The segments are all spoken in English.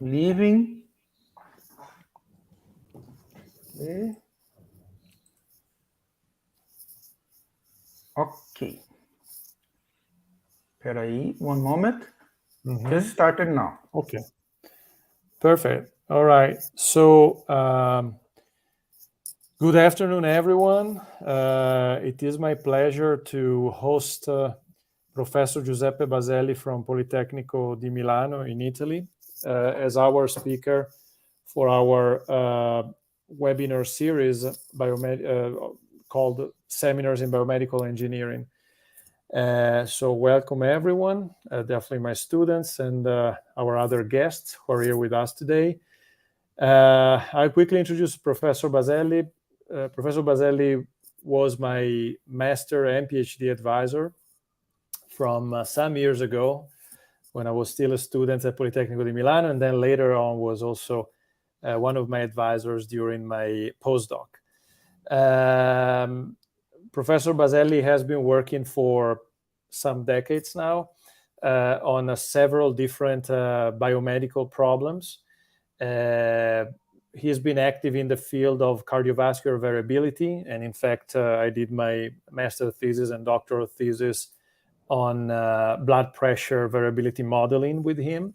Leaving. Ok. Peraí, one moment. Just started now. Okay. Perfect. All right. So, good afternoon, everyone. It is my pleasure to host Professor Giuseppe Baselli from Politecnico di Milano in Italy as our speaker for our webinar series called Seminars in Biomedical Engineering. So welcome everyone, definitely my students and our other guests who are here with us today. I'll quickly introduce Professor Baselli. Professor Baselli was my master and PhD advisor from some years ago when I was still a student at Politecnico di Milano, and then later on was also one of my advisors during my postdoc. Professor Baselli has been working for some decades now on several different biomedical problems. He's been active in the field of cardiovascular variability, and in fact, I did my master thesis and doctoral thesis on blood pressure variability modeling with him.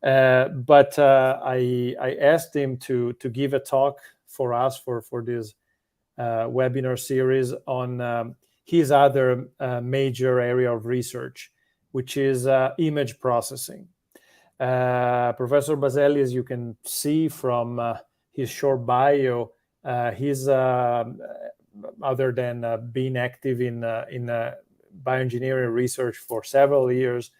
But I asked him to give a talk for us for this webinar series on his other major area of research, which is image processing. Professor Baselli, as you can see from his short bio, he's other than being active in bioengineering research for several years,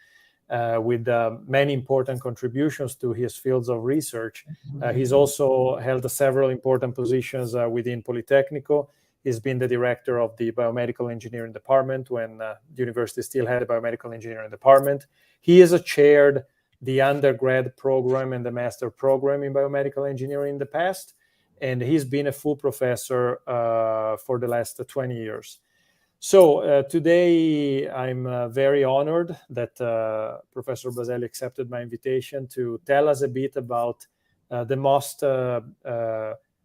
with many important contributions to his fields of research. He's also held several important positions within Politecnico. He's been the director of the biomedical engineering department when the university still had a biomedical engineering department. He has chaired the undergrad program and the master program in biomedical engineering in the past, and he's been a full professor for the last 20 years. So today I'm very honored that Professor Baselli accepted my invitation to tell us a bit about the most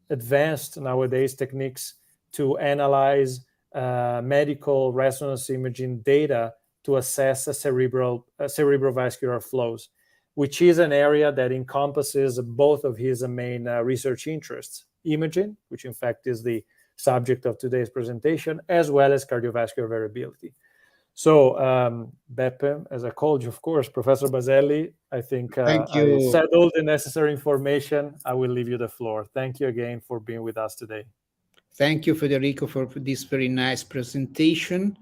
advanced nowadays techniques to analyze medical resonance imaging data to assess cerebrovascular flows, which is an area that encompasses both of his main research interests, imaging, which in fact is the subject of today's presentation, as well as cardiovascular variability. So, Beppe, as I called you, of course, Professor Baselli, I think I said all the necessary information. I will leave you the floor. Thank you again for being with us today. Thank you, Federico, for this very nice presentation.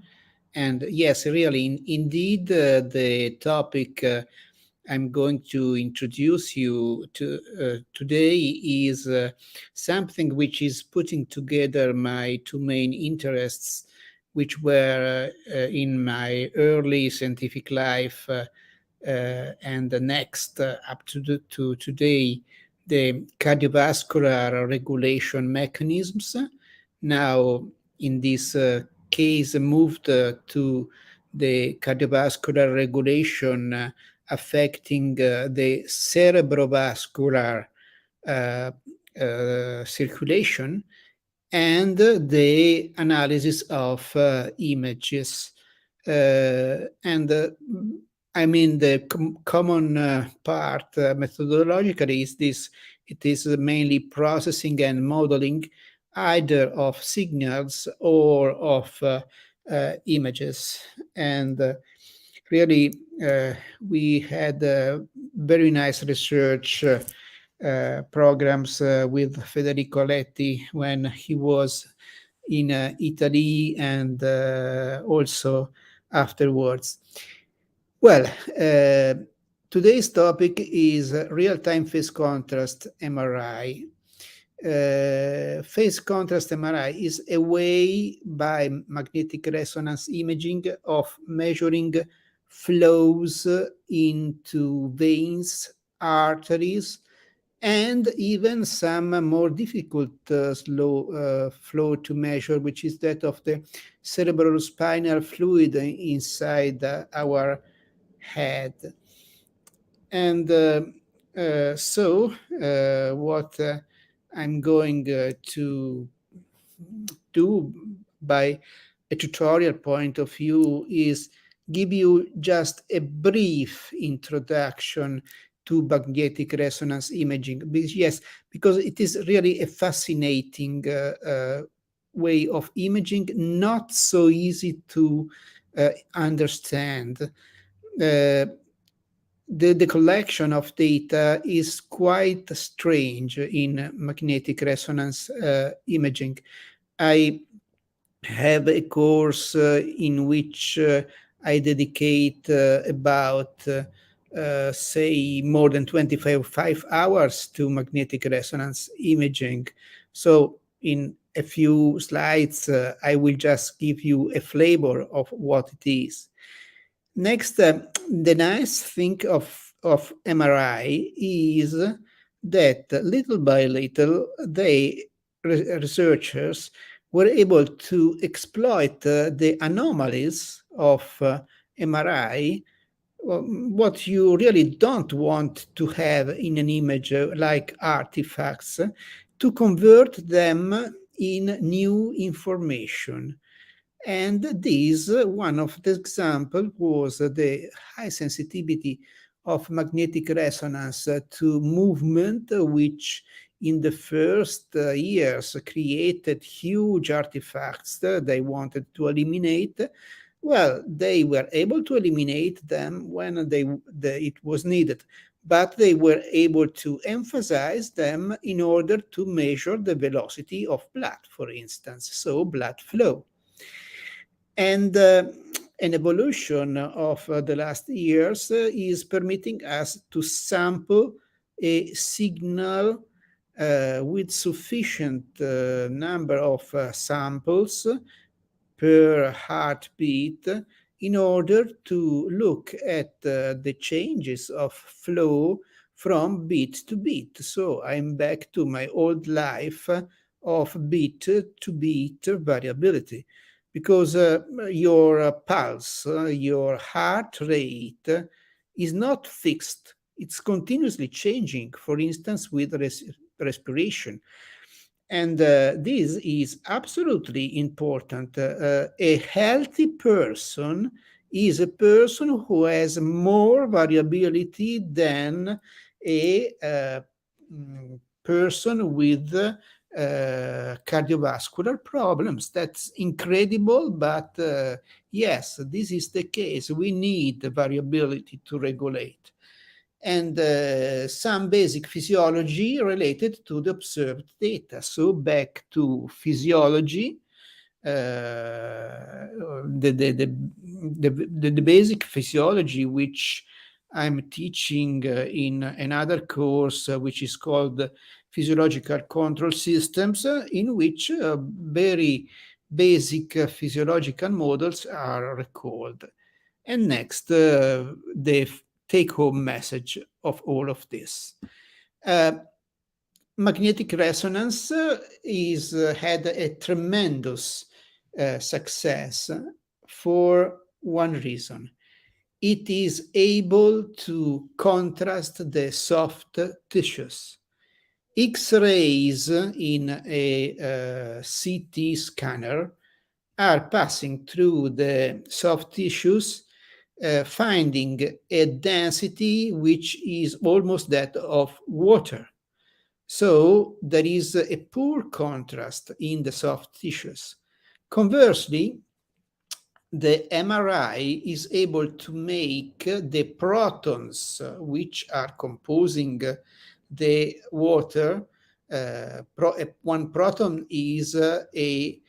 And yes, really, indeed, the topic I'm going to introduce you to today is something which is putting together my two main interests, which were in my early scientific life and the next up to today, the cardiovascular regulation mechanisms. Now, in this case, moved to the cardiovascular regulation affecting the cerebrovascular circulation and the analysis of images. I mean, the common part methodologically is this. It is mainly processing and modeling either of signals or of images. And really, we had very nice research programs with Federico Letti when he was in Italy and also afterwards. Well, today's topic is real-time phase contrast MRI. Phase contrast MRI is a way by magnetic resonance imaging of measuring flows into veins, arteries, and even some more difficult flow to measure, which is that of the cerebrospinal fluid inside our head. And What I'm going to do by a tutorial point of view is give you just a brief introduction to magnetic resonance imaging. Because it is really a fascinating way of imaging, not so easy to understand. The collection of data is quite strange in magnetic resonance imaging. I have a course in which I dedicate about, say, more than 25 hours to magnetic resonance imaging. So in a few slides, I will just give you a flavor of what it is. Next, the nice thing of MRI is that little by little, researchers were able to exploit the anomalies of MRI, what you really don't want to have in an image, like artifacts, to convert them in new information. And this, one of the examples was the high sensitivity of magnetic resonance to movement, which in the first years created huge artifacts that they wanted to eliminate. Well, they were able to eliminate them when it was needed, but they were able to emphasize them in order to measure the velocity of blood, for instance, so blood flow. And an evolution of the last years is permitting us to sample a signal with sufficient number of samples per heartbeat in order to look at the changes of flow from beat to beat. So I'm back to my old life of beat to beat variability, because your pulse, your heart rate is not fixed. It's continuously changing, for instance, with respiration. And this is absolutely important. A healthy person is a person who has more variability than a person with cardiovascular problems. That's incredible, but yes, this is the case. We need variability to regulate. And some basic physiology related to the observed data. So back to physiology, the basic physiology which I'm teaching in another course, which is called Physiological Control Systems, in which very basic physiological models are recalled. And next, the take-home message of all of this. Magnetic resonance had a tremendous success for one reason. It is able to contrast the soft tissues. X-rays in a CT scanner are passing through the soft tissues, finding a density which is almost that of water. So there is a poor contrast in the soft tissues. Conversely, the MRI is able to make the protons which are composing the water. One proton is the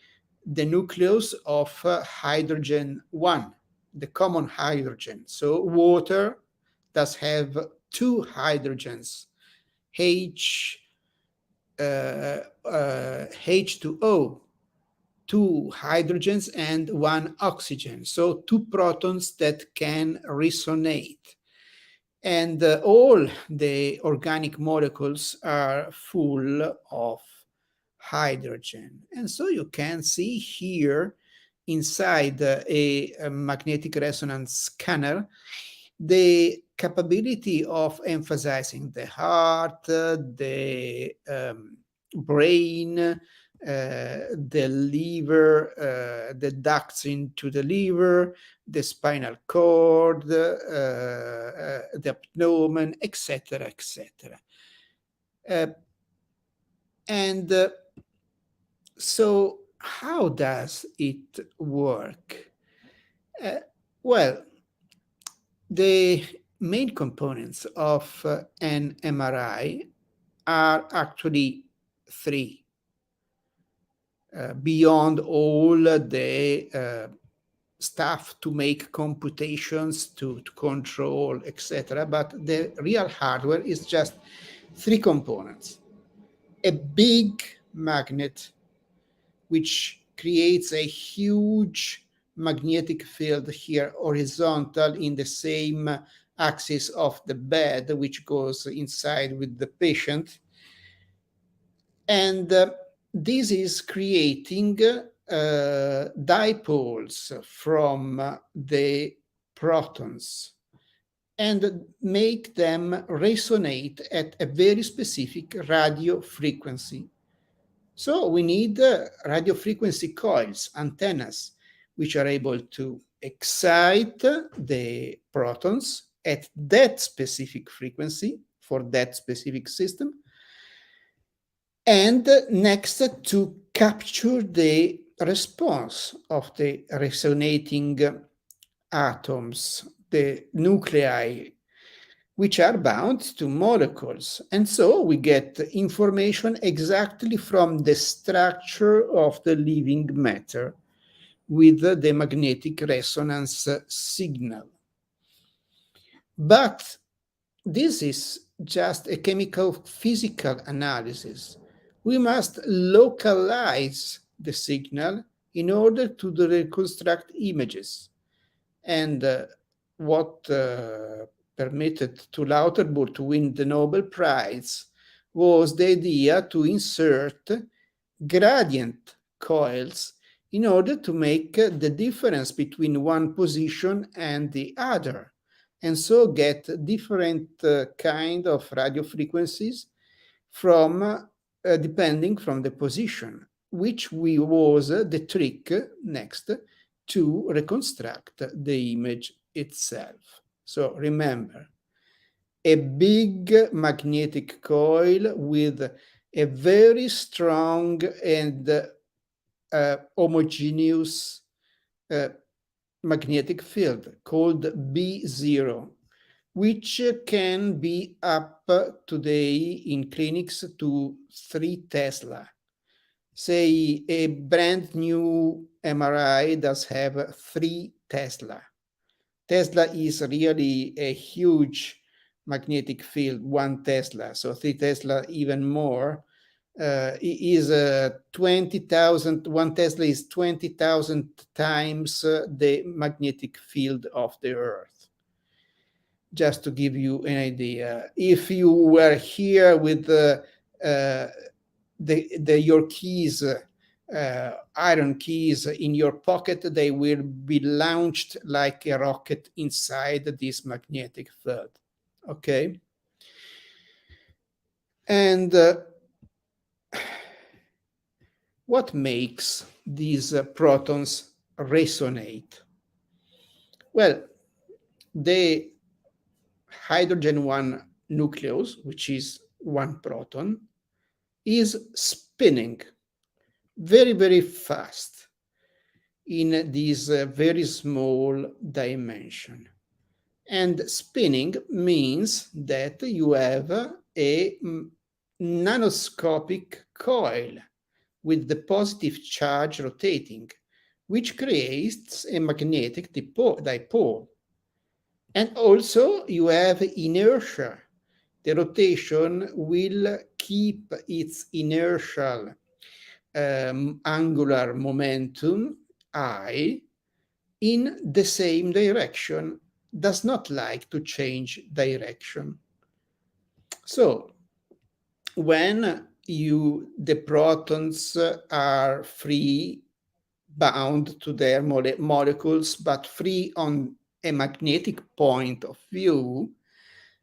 nucleus of hydrogen 1, the common hydrogen. So water does have two hydrogens, H2O, two hydrogens and one oxygen. So two protons that can resonate. And all the organic molecules are full of hydrogen. And so you can see here inside a magnetic resonance scanner the capability of emphasizing the heart, the brain, the liver, the ducts into the liver, the spinal cord, the abdomen, etc., etc. So how does it work? Well, the main components of an MRI are actually three. Beyond all the stuff to make computations, to control, etc. But the real hardware is just three components. A big magnet, which creates a huge magnetic field here, horizontal in the same axis of the bed, which goes inside with the patient. And this is creating dipoles from the protons and make them resonate at a very specific radio frequency. So we need radio frequency coils, antennas, which are able to excite the protons at that specific frequency for that specific system, and next to capture the response of the resonating atoms, the nuclei, which are bound to molecules. And so we get information exactly from the structure of the living matter with the magnetic resonance signal. But this is just a chemical physical analysis. We must localize the signal in order to reconstruct images. And what permitted to Lauterbur to win the Nobel Prize was the idea to insert gradient coils in order to make the difference between one position and the other, and so get different kind of radio frequencies from depending from the position, which was the trick next to reconstruct the image itself. So remember, a big magnetic coil with a very strong and homogeneous magnetic field called B0, which can be up today in clinics to 3 Tesla. Say a brand new MRI does have 3 Tesla. Tesla is really a huge magnetic field, 1 Tesla, so 3 Tesla even more. Is 20,000, 1 Tesla is 20,000 times the magnetic field of the Earth. Just to give you an idea, if you were here with your keys, iron keys in your pocket, they will be launched like a rocket inside this magnetic field. Okay? And what makes these protons resonate? Well, the hydrogen 1 nucleus, which is 1 proton, is spinning very, very fast in this very small dimension. And spinning means that you have a nanoscopic coil with the positive charge rotating, which creates a magnetic dipole. And also you have inertia. The rotation will keep its inertial angular momentum, I, in the same direction, does not like to change direction. So when the protons are free, bound to their molecules, but free on a magnetic point of view,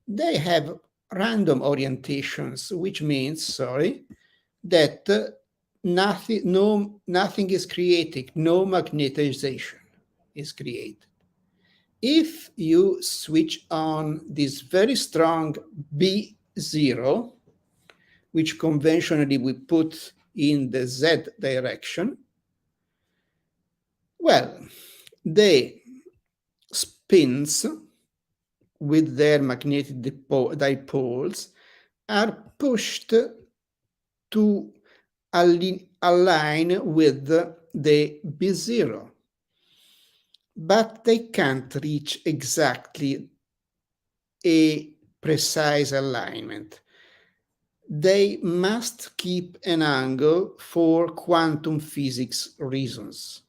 they have random orientations, which means, that nothing is created, no magnetization is created. If you switch on this very strong B0, which conventionally we put in the Z direction, well, the spins with their magnetic dipoles are pushed to align with the B0, but they can't reach exactly a precise alignment. They must keep an angle for quantum physics reasons.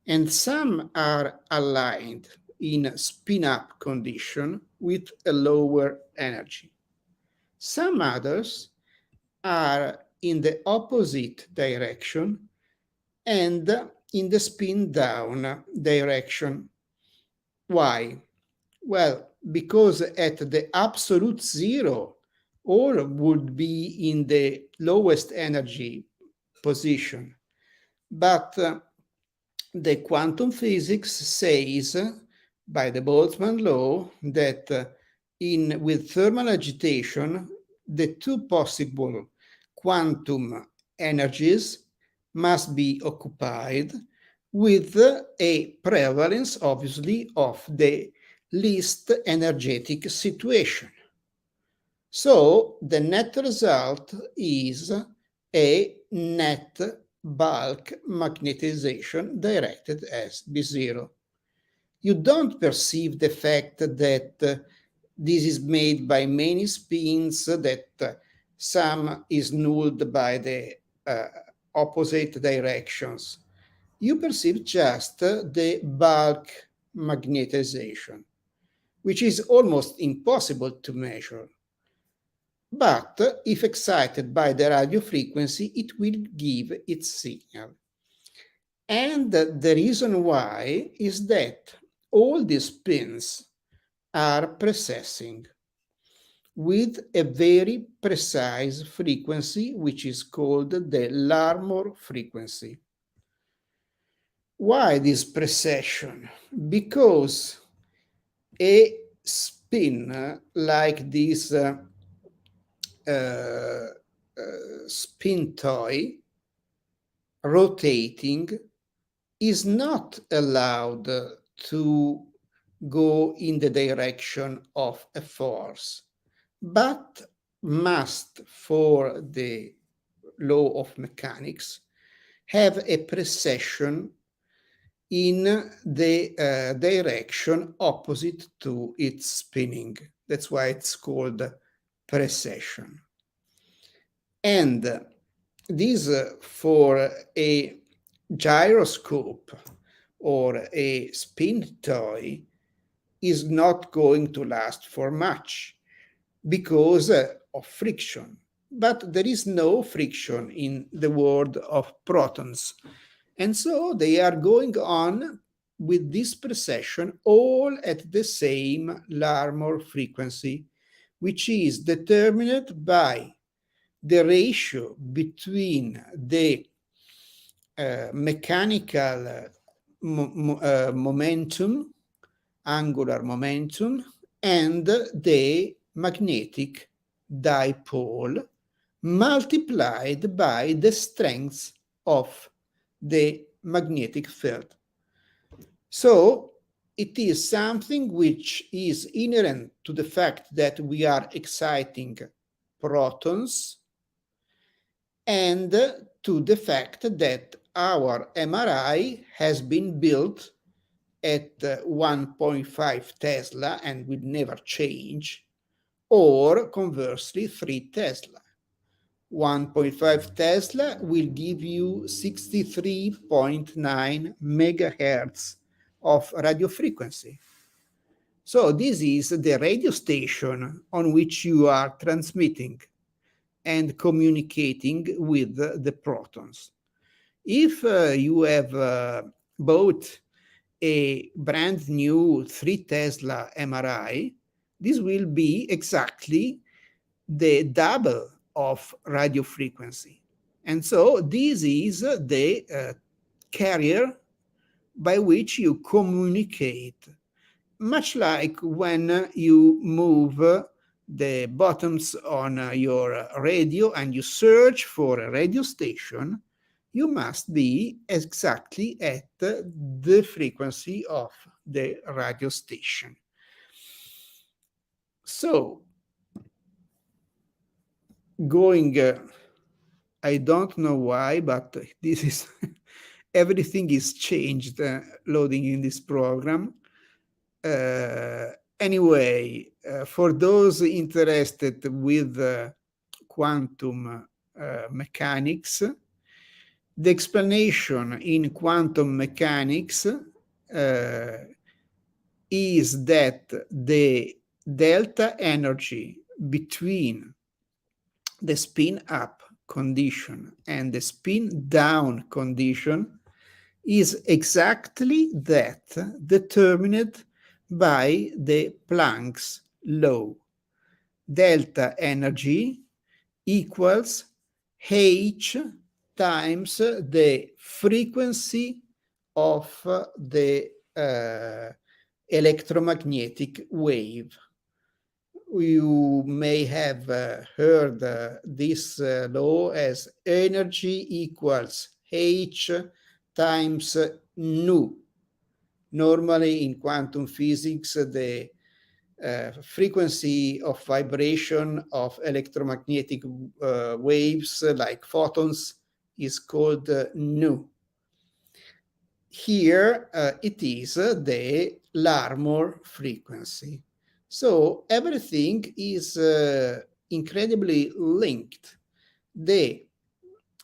And some are aligned in spin-up condition with a lower energy. Some others are in the opposite direction and in the spin-down direction. Why? Well, because at the absolute zero, all would be in the lowest energy position. But the quantum physics says, by the Boltzmann law, that with thermal agitation, the two possible quantum energies must be occupied with a prevalence, obviously, of the least energetic situation. So the net result is a net bulk magnetization directed as B0. You don't perceive the fact that this is made by many spins, that some is nulled by the opposite directions. You perceive just the bulk magnetization, which is almost impossible to measure. But if excited by the radio frequency, it will give its signal. And the reason why is that all these spins are precessing with a very precise frequency, which is called the Larmor frequency. Why this precession? Because a spin like this spin toy rotating is not allowed to go in the direction of a force, but must, for the law of mechanics, have a precession in the direction opposite to its spinning. That's why it's called precession. And this for a gyroscope or a spin toy is not going to last for much because of friction. But there is no friction in the world of protons. And so they are going on with this precession all at the same Larmor frequency, which is determined by the ratio between the mechanical momentum, angular momentum, and the magnetic dipole multiplied by the strength of the magnetic field. So it is something which is inherent to the fact that we are exciting protons and to the fact that our MRI has been built at 1.5 Tesla and will never change, or conversely 3 Tesla. 1.5 Tesla will give you 63.9 megahertz of radio frequency. So this is the radio station on which you are transmitting and communicating with the protons. If you have bought a brand new 3 Tesla MRI, this will be exactly the double of radio frequency. And so this is the carrier by which you communicate, much like when you move the buttons on your radio and you search for a radio station, you must be exactly at the frequency of the radio station. So, going, I don't know why, but this is everything is changed loading in this program. Anyway, for those interested with quantum mechanics, the explanation in quantum mechanics is that the delta energy between the spin up condition and the spin down condition is exactly that determined by the Planck's law. Delta energy equals h times the frequency of the electromagnetic wave. You may have heard this law as energy equals h times nu. Normally in quantum physics, the frequency of vibration of electromagnetic waves like photons is called nu. Here it is the Larmor frequency. So everything is incredibly linked. The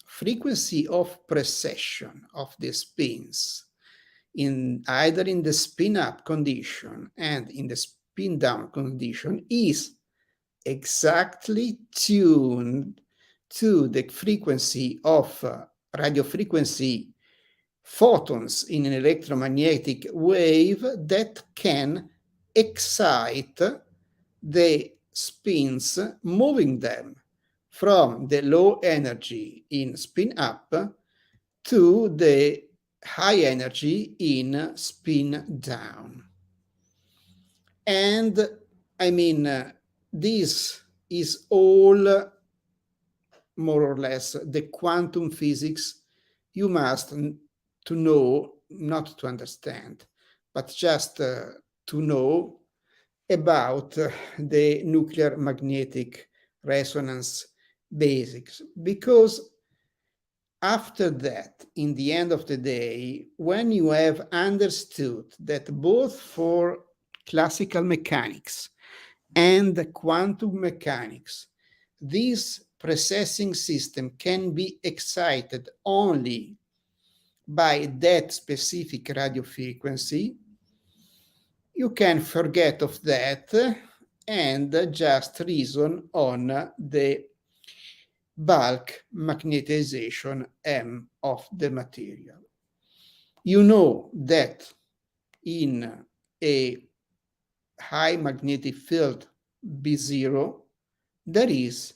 frequency of precession of the spins either in the spin up condition and in the spin down condition is exactly tuned to the frequency of radio frequency photons in an electromagnetic wave that can excite the spins, moving them from the low energy in spin up to the high energy in spin down. And I mean, this is all more or less the quantum physics you must to know, not to understand, but just to know about the nuclear magnetic resonance basics. Because after that, in the end of the day, when you have understood that both for classical mechanics and quantum mechanics, this processing system can be excited only by that specific radio frequency, you can forget of that and just reason on the bulk magnetization M of the material. You know that in a high magnetic field B0, there is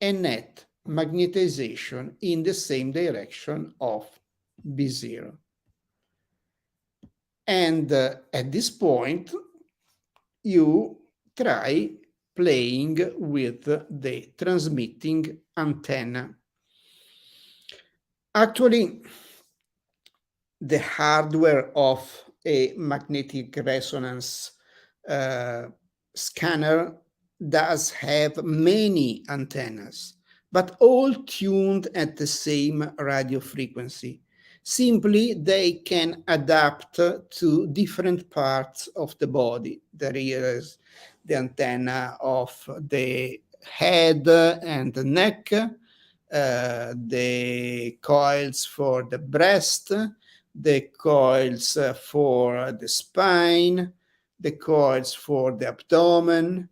a net magnetization in the same direction of B0. And at this point, you try playing with the transmitting antenna. Actually, the hardware of a magnetic resonance scanner does have many antennas, but all tuned at the same radio frequency. Simply, they can adapt to different parts of the body. There is the antenna of the head and the neck, the coils for the breast, the coils for the spine, the coils for the abdomen,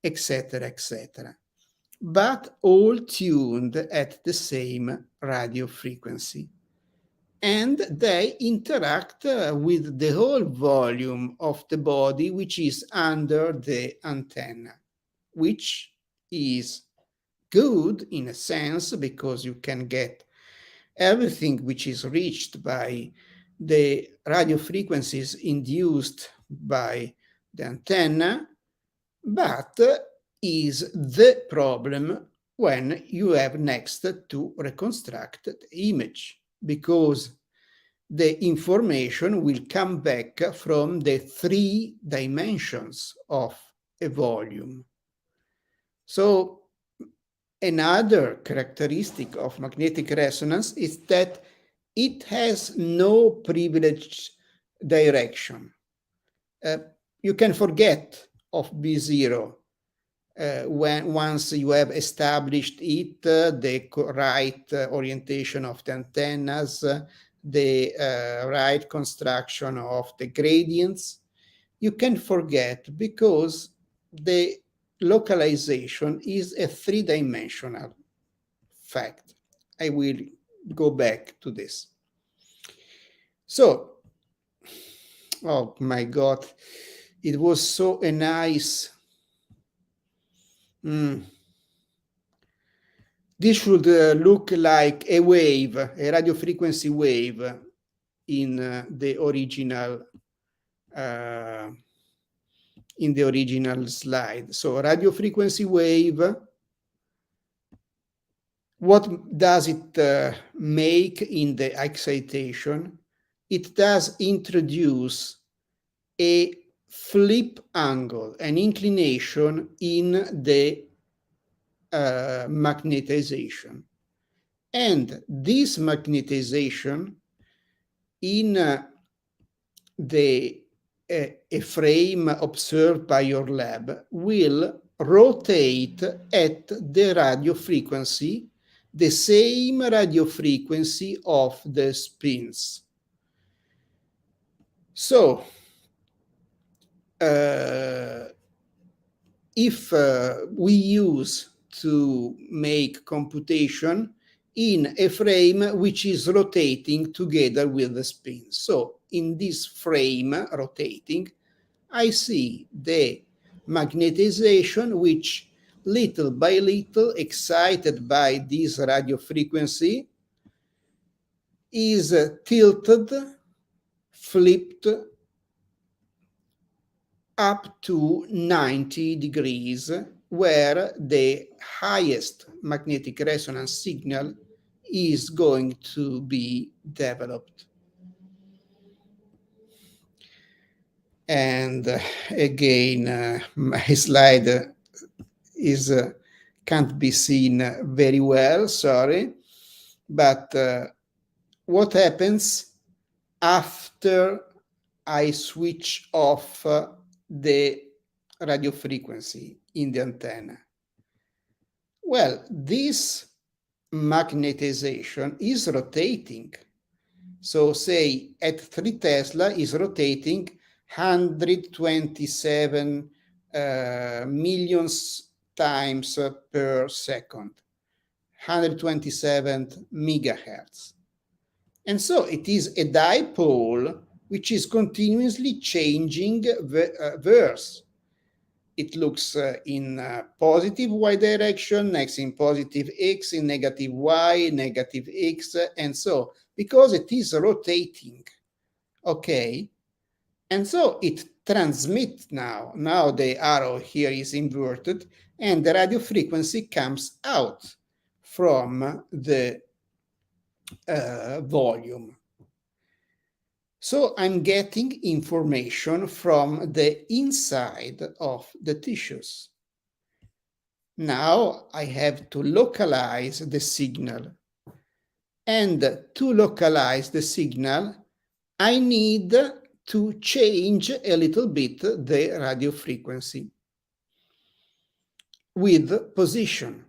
etc., etc. But all tuned at the same radio frequency. and they interact with the whole volume of the body, which is under the antenna, which is good in a sense because you can get everything which is reached by the radio frequencies induced by the antenna, but is the problem when you have next to reconstruct the image, because the information will come back from the 3 dimensions of a volume. So another characteristic of magnetic resonance is that it has no privileged direction. You can forget of B0 once you have established it, the right orientation of the antennas, the right construction of the gradients. You can forget because the localization is a 3-dimensional fact. I will go back to this. So, oh my God, it was so a nice. This should look like a wave, a radio frequency wave in the original slide. So radio frequency wave, what does it make in the excitation? It does introduce a flip angle, an inclination in the magnetization. And this magnetization in a frame observed by your lab will rotate at the radio frequency, the same radio frequency of the spins. So, if we use to make computation in a frame which is rotating together with the spin. So in this frame rotating, I see the magnetization which little by little, excited by this radio frequency, is tilted, flipped up to 90 degrees, where the highest magnetic resonance signal is going to be developed. And again, my slide is can't be seen very well, sorry. But what happens after I switch off the radio frequency in the antenna? Well, this magnetization is rotating. So say at 3 Tesla is rotating 127 millions times per second, 127 megahertz. And so it is a dipole which is continuously changing verse. It looks in positive y direction, next in positive x, in negative y, negative x, and so, because it is rotating, okay? And so it transmits now. Now the arrow here is inverted, and the radio frequency comes out from the volume. So I'm getting information from the inside of the tissues. Now I have to localize the signal. And to localize the signal, I need to change a little bit the radio frequency with position.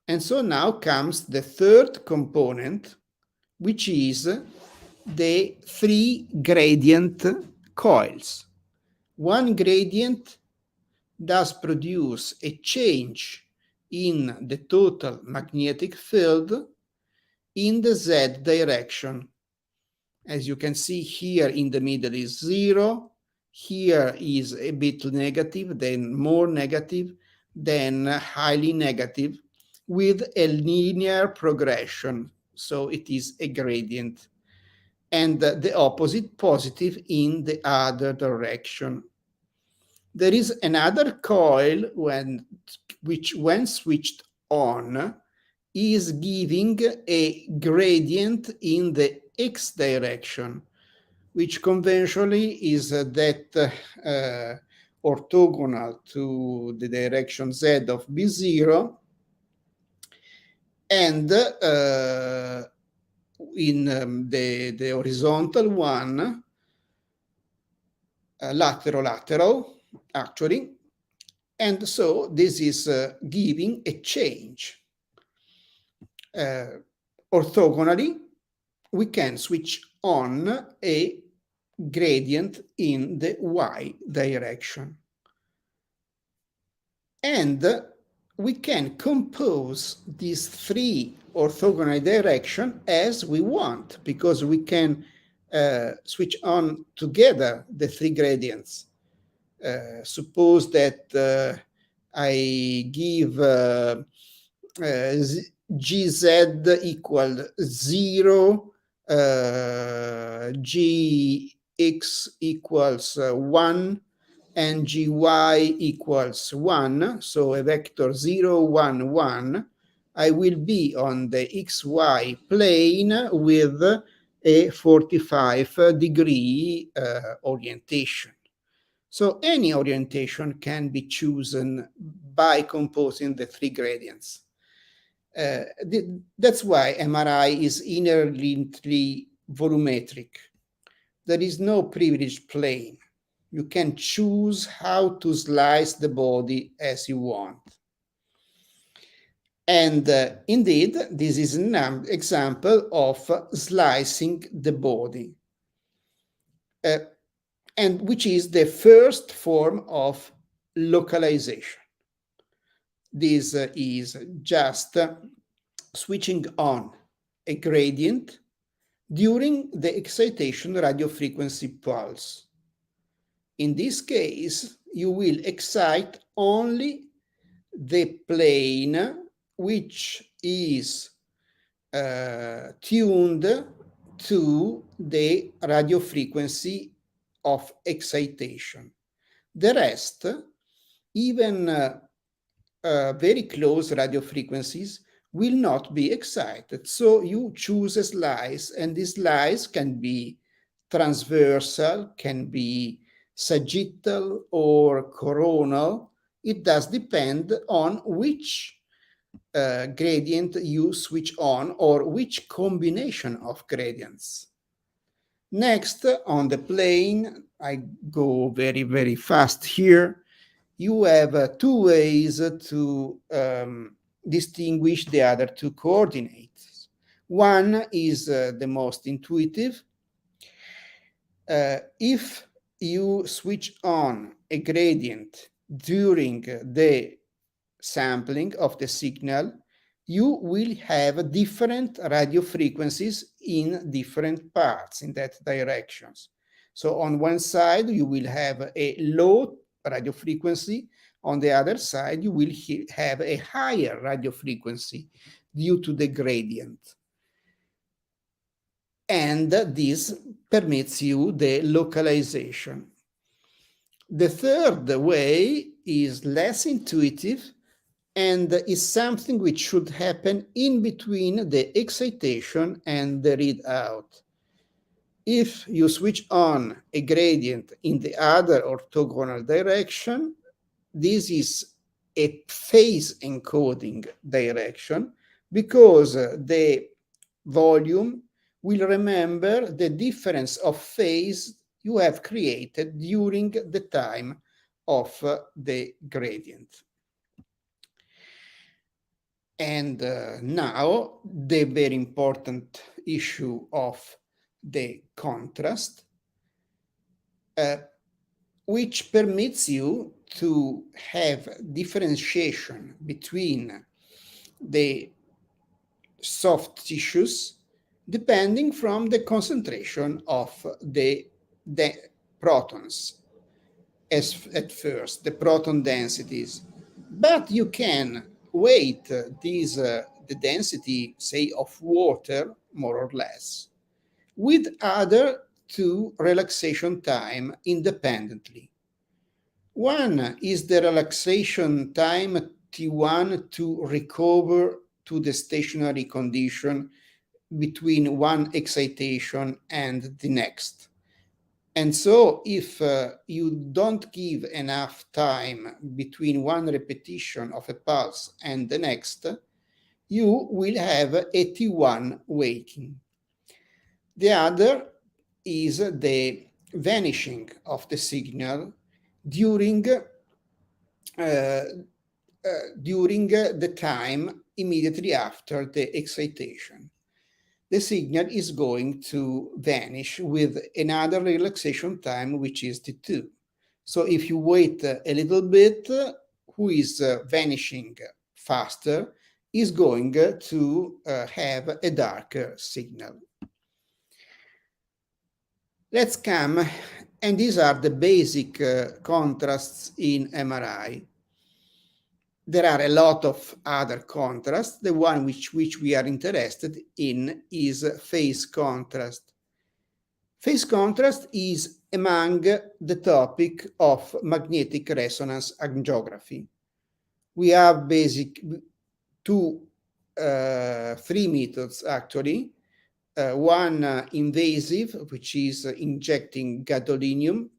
And so now comes the third component, which is the 3 gradient coils. One gradient does produce a change in the total magnetic field in the Z direction. As you can see here in the middle is 0. Here is a bit negative, then more negative, then highly negative, with a linear progression. So it is a gradient. And the opposite, positive, in the other direction. There is another coil which, when switched on, is giving a gradient in the x direction, which conventionally is that orthogonal to the direction z of B0, and in the horizontal one, lateral, actually. And so this is giving a change. Orthogonally, we can switch on a gradient in the y direction. And we can compose these three orthogonal directions as we want, because we can switch on together the three gradients. Suppose that I give gz equal 0, gx equals 1, and gy equals 1, so a vector 0, 1, 1, I will be on the xy plane with a 45-degree orientation. So any orientation can be chosen by composing the three gradients. That's why MRI is inherently volumetric. There is no privileged plane. You can choose how to slice the body as you want. And indeed, this is an example of slicing the body, and which is the first form of localization. This is just switching on a gradient during the excitation radiofrequency pulse. In this case, you will excite only the plane which is tuned to the radiofrequency of excitation. The rest, even very close radiofrequencies, will not be excited. So you choose a slice, and this slice can be transversal, can be sagittal or coronal. It does depend on which gradient you switch on, or which combination of gradients. Next, on the plane, I go very, very fast here. You have two ways to distinguish the other two coordinates. One is the most intuitive. If you switch on a gradient during the sampling of the signal, you will have different radio frequencies in different parts in that directions. So on one side, you will have a low radio frequency. On the other side, you will have a higher radio frequency due to the gradient. And this permits you the localization. The third way is less intuitive and is something which should happen in between the excitation and the readout. If you switch on a gradient in the other orthogonal direction, this is a phase encoding direction, because the volume will remember the difference of phase you have created during the time of the gradient. And now the very important issue of the contrast, which permits you to have differentiation between the soft tissues depending from the concentration of the protons at first, the proton densities. But you can weight the density, say, of water, more or less, with other two relaxation time independently. One is the relaxation time T1 to recover to the stationary condition between one excitation and the next. And so if you don't give enough time between one repetition of a pulse and the next, you will have a T1 waiting. The other is the vanishing of the signal during the time immediately after the excitation. The signal is going to vanish with another relaxation time, which is T2. So if you wait a little bit, who is vanishing faster is going to have a darker signal. Let's come, and these are the basic contrasts in MRI. There are a lot of other contrasts. The one which we are interested in is phase contrast. Phase contrast is among the topic of magnetic resonance angiography. We have three methods actually. One invasive, which is injecting gadolinium.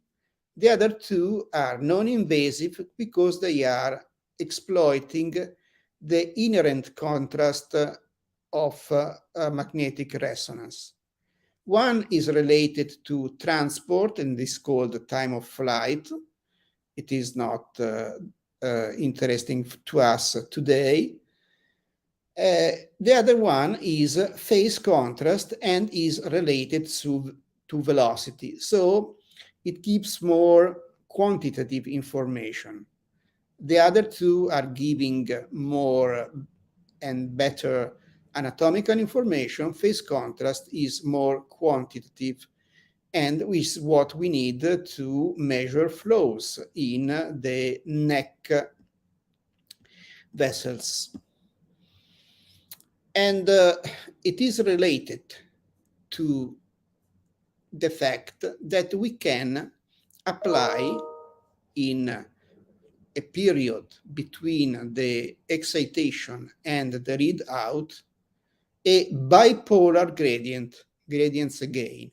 The other two are non-invasive because they are exploiting the inherent contrast of magnetic resonance. One is related to transport and is called time of flight. It is not interesting to us today. The other one is phase contrast and is related to velocity. So it gives more quantitative information. The other two are giving more and better anatomical information. Phase contrast is more quantitative and is what we need to measure flows in the neck vessels. And it is related to the fact that we can apply in a period between the excitation and the readout a bipolar gradients again.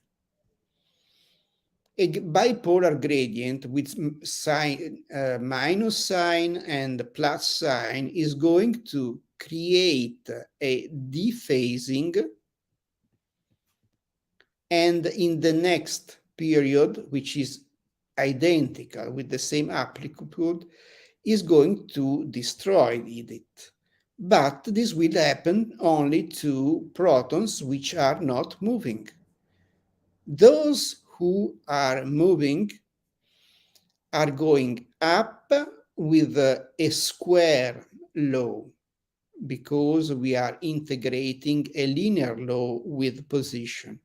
A bipolar gradient with sign, minus sign and plus sign is going to create a dephasing, and in the next period, which is identical with the same amplitude, is going to destroy it. But this will happen only to protons which are not moving. Those who are moving are going up with a square law, because we are integrating a linear law with position,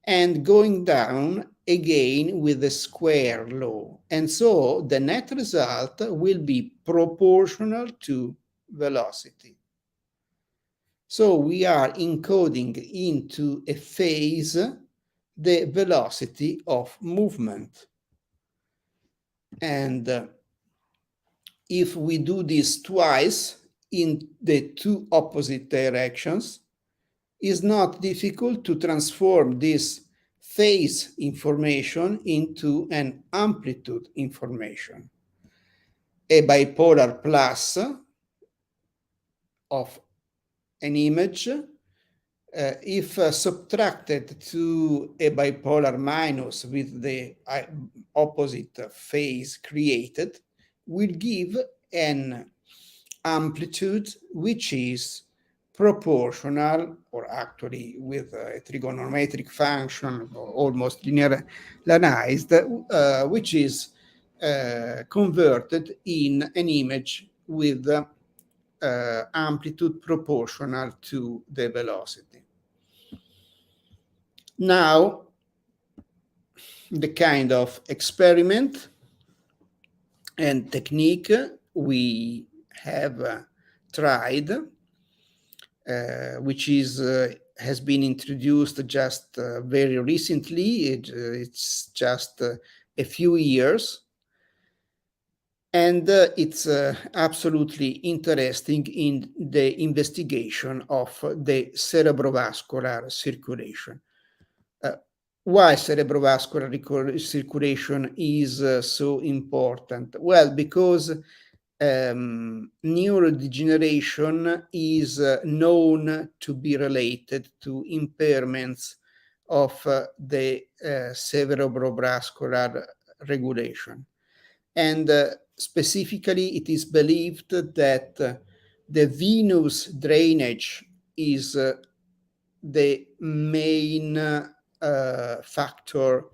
and going down again with a square law. And so the net result will be proportional to velocity. So we are encoding into a phase the velocity of movement. And if we do this twice in the two opposite directions, it's not difficult to transform this phase information into an amplitude information. A bipolar plus of an image, if subtracted to a bipolar minus with the opposite phase created, will give an amplitude which is proportional, or actually with a trigonometric function, or almost linearized, which is converted in an image with amplitude proportional to the velocity. Now, the kind of experiment and technique we have tried, which has been introduced just very recently. It's just a few years. And it's absolutely interesting in the investigation of the cerebrovascular circulation. Why cerebrovascular circulation is so important? Well, because neurodegeneration is known to be related to impairments of the cerebrovascular regulation. And specifically, it is believed that the venous drainage is the main factor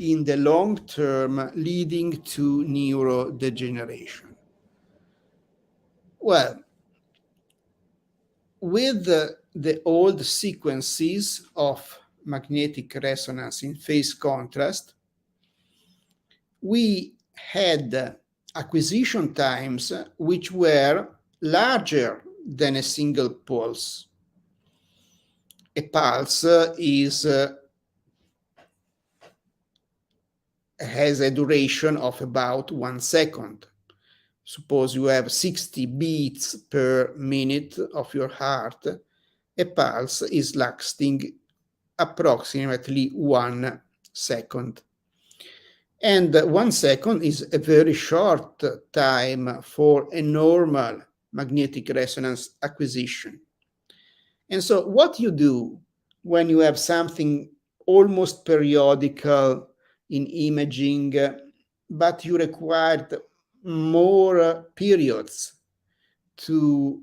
in the long term leading to neurodegeneration. Well, with the old sequences of magnetic resonance in phase contrast, we had acquisition times which were larger than a single pulse. A pulse has a duration of about 1 second. Suppose you have 60 beats per minute of your heart, a pulse is lasting approximately 1 second. And 1 second is a very short time for a normal magnetic resonance acquisition. And so what you do when you have something almost periodical in imaging, but you required more periods to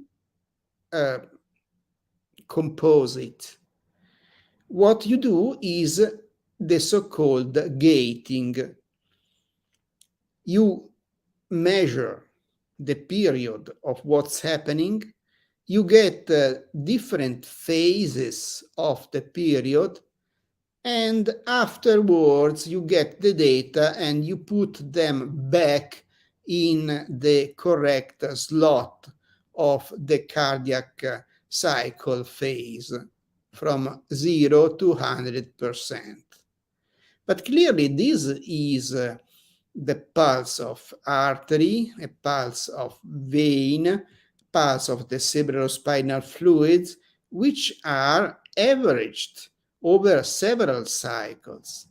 compose it, what you do is the so-called gating. You measure the period of what's happening, you get different phases of the period, and afterwards you get the data and you put them back in the correct slot of the cardiac cycle phase from 0 to 100%. But clearly this is the pulse of artery, a pulse of vein, pulse of the cerebrospinal fluids, which are averaged over several cycles.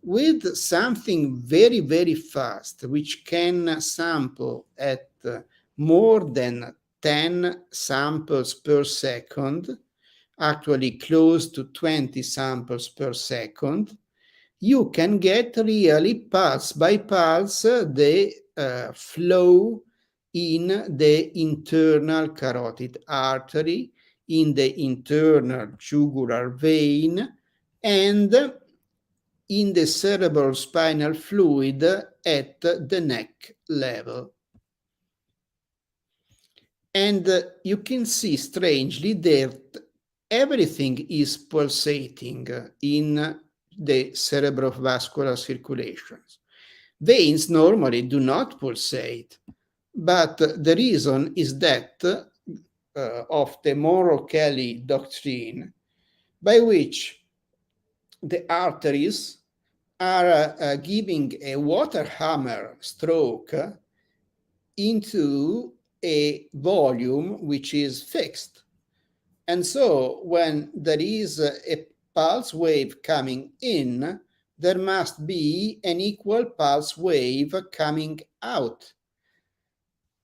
With something very, very fast, which can sample at more than 10 samples per second, actually close to 20 samples per second, you can get really pulse by pulse the flow in the internal carotid artery, in the internal jugular vein, and in the cerebrospinal fluid at the neck level. And you can see strangely that everything is pulsating in the cerebrovascular circulations. Veins normally do not pulsate, but the reason is that of the Monro-Kelly doctrine, by which the arteries are giving a water hammer stroke into a volume which is fixed. And so when there is a pulse wave coming in, there must be an equal pulse wave coming out,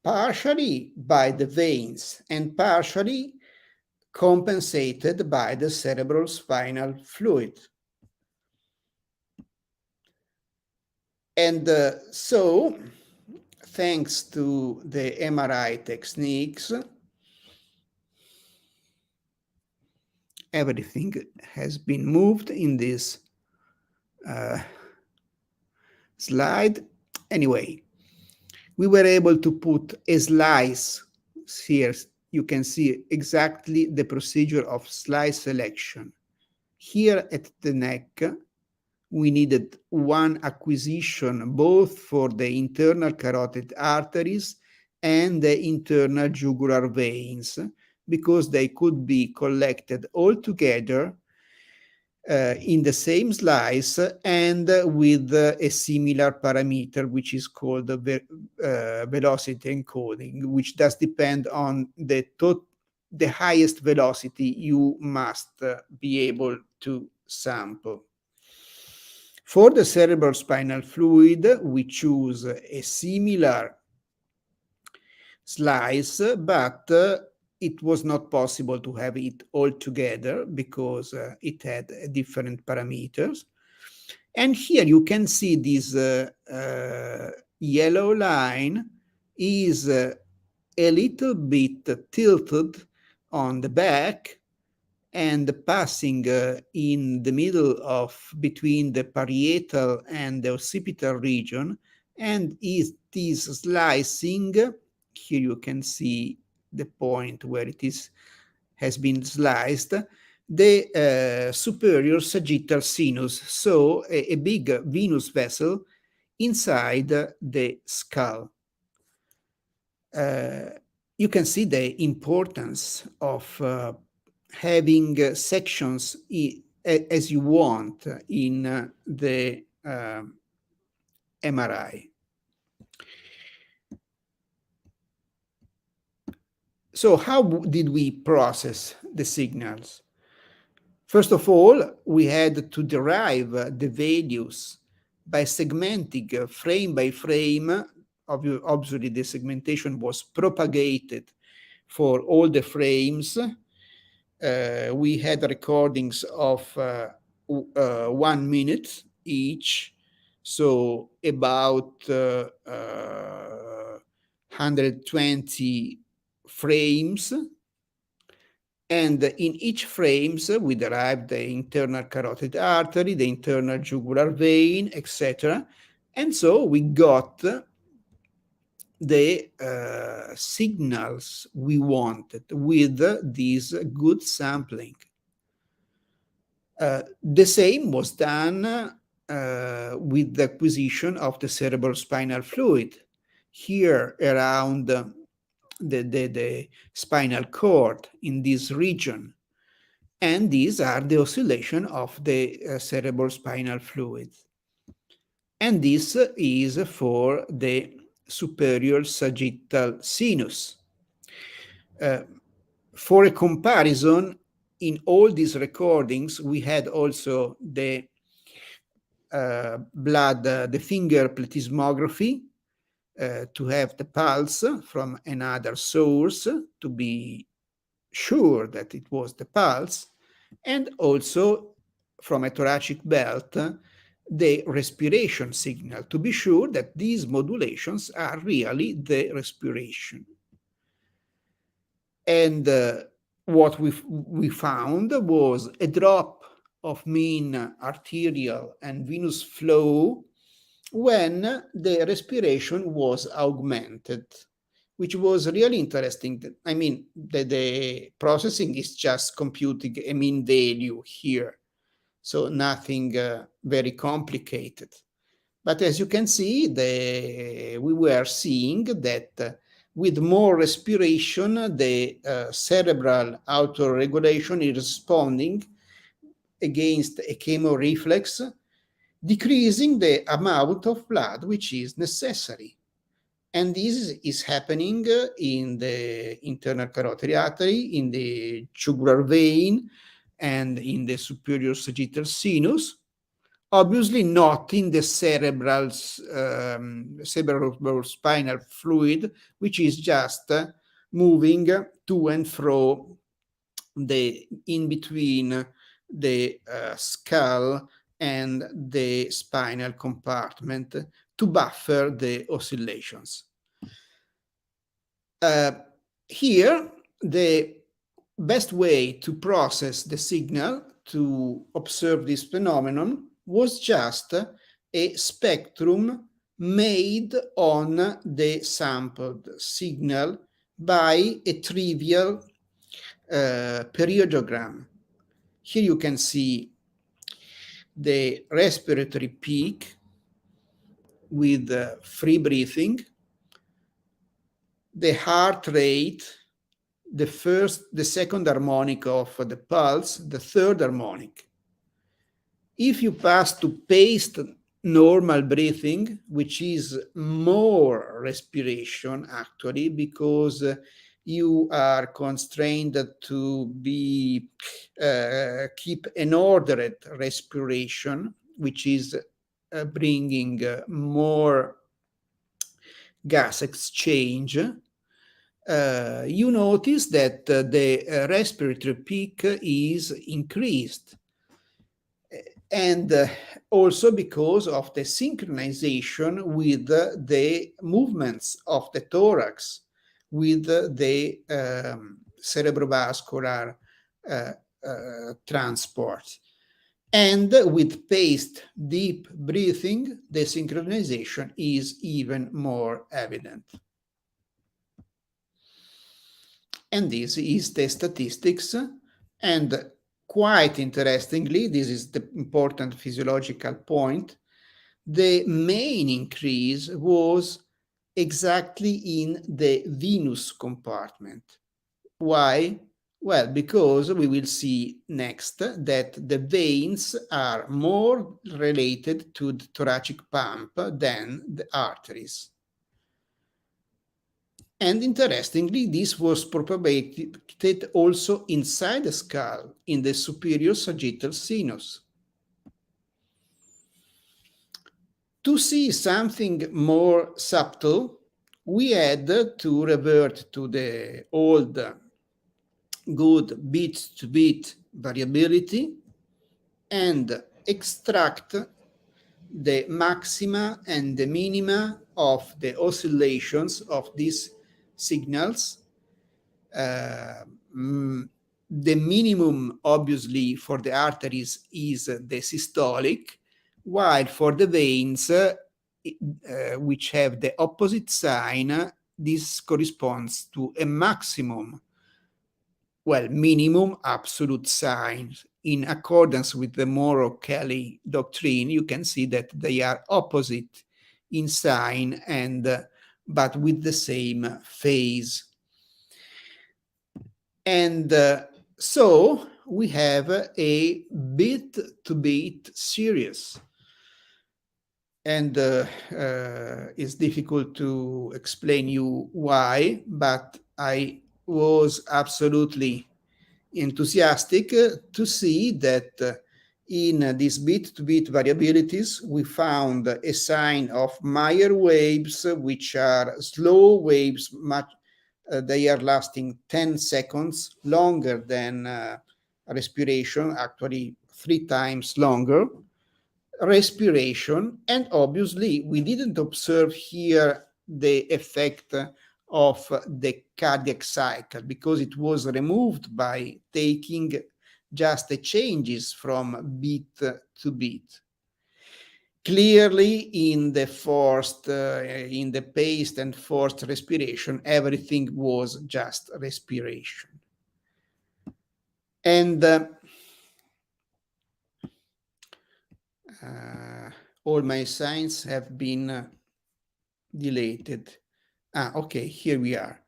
partially by the veins and partially compensated by the cerebrospinal fluid. And so, thanks to the MRI techniques, everything has been moved in this slide. Anyway, we were able to put a slice here. You can see exactly the procedure of slice selection. Here at the neck, we needed one acquisition both for the internal carotid arteries and the internal jugular veins, because they could be collected all together in the same slice and with a similar parameter, which is called velocity encoding, which does depend on the highest velocity you must be able to sample. For the cerebral spinal fluid, we choose a similar slice, but it was not possible to have it all together because it had different parameters. And here you can see this yellow line is a little bit tilted on the back and passing in the middle of between the parietal and the occipital region, and is this slicing. Here you can see the point where it has been sliced, the superior sagittal sinus, so a big venous vessel inside the skull. You can see the importance of having sections as you want in the MRI. So how did we process the signals? First of all, we had to derive the values by segmenting frame by frame. Obviously, the segmentation was propagated for all the frames. We had recordings of 1 minute each, so about 120 frames. And in each frames, we derived the internal carotid artery, the internal jugular vein, etc. And so we got the signals we wanted with this good sampling. The same was done with the acquisition of the cerebral spinal fluid. Here around the spinal cord in this region. And these are the oscillation of the cerebral spinal fluid. And this is for the superior sagittal sinus. For a comparison, in all these recordings, we had also the the finger plethysmography, to have the pulse from another source to be sure that it was the pulse, and also from a thoracic belt, the respiration signal to be sure that these modulations are really the respiration. And what we found was a drop of mean arterial and venous flow when the respiration was augmented, which was really interesting. I mean, the processing is just computing a mean value here, so nothing very complicated. But as you can see, we were seeing that with more respiration, the cerebral autoregulation is responding against a chemoreflex, decreasing the amount of blood which is necessary. And this is happening in the internal carotid artery, in the jugular vein, and in the superior sagittal sinus. Obviously not in the cerebral spinal fluid, which is just moving to and fro in between the skull and the spinal compartment to buffer the oscillations. Here, the best way to process the signal to observe this phenomenon was just a spectrum made on the sampled signal by a trivial periodogram. Here you can see the respiratory peak with free breathing, the heart rate, the second harmonic of the pulse, the third harmonic. If you pass to paced normal breathing, which is more respiration actually, because you are constrained to be keep an ordered respiration, which is bringing more gas exchange. You notice that the respiratory peak is increased, and also because of the synchronization with the movements of the thorax, with the cerebrovascular transport. And with paced deep breathing, the synchronization is even more evident. And this is the statistics. And quite interestingly, this is the important physiological point, the main increase was exactly in the venous compartment. Why? Well, because we will see next that the veins are more related to the thoracic pump than the arteries. And interestingly, this was propagated also inside the skull, in the superior sagittal sinus. To see something more subtle, we had to revert to the old good beat-to-beat variability and extract the maxima and the minima of the oscillations of these signals. The minimum, obviously, for the arteries is the systolic, while for the veins, which have the opposite sign, this corresponds to a maximum, well, minimum absolute sign. In accordance with the Morrow-Kelly doctrine, you can see that they are opposite in sign, but with the same phase. And so we have a beat-to-beat series. And it's difficult to explain you why, but I was absolutely enthusiastic to see that in these beat-to-beat variabilities, we found a sign of Meyer waves, which are slow waves, they are lasting 10 seconds longer than respiration, actually 3 times longer. Respiration, and obviously we didn't observe here the effect of the cardiac cycle because it was removed by taking just the changes from beat to beat. Clearly, in the paced and forced respiration, everything was just respiration. And all my signs have been deleted. Okay, here we are.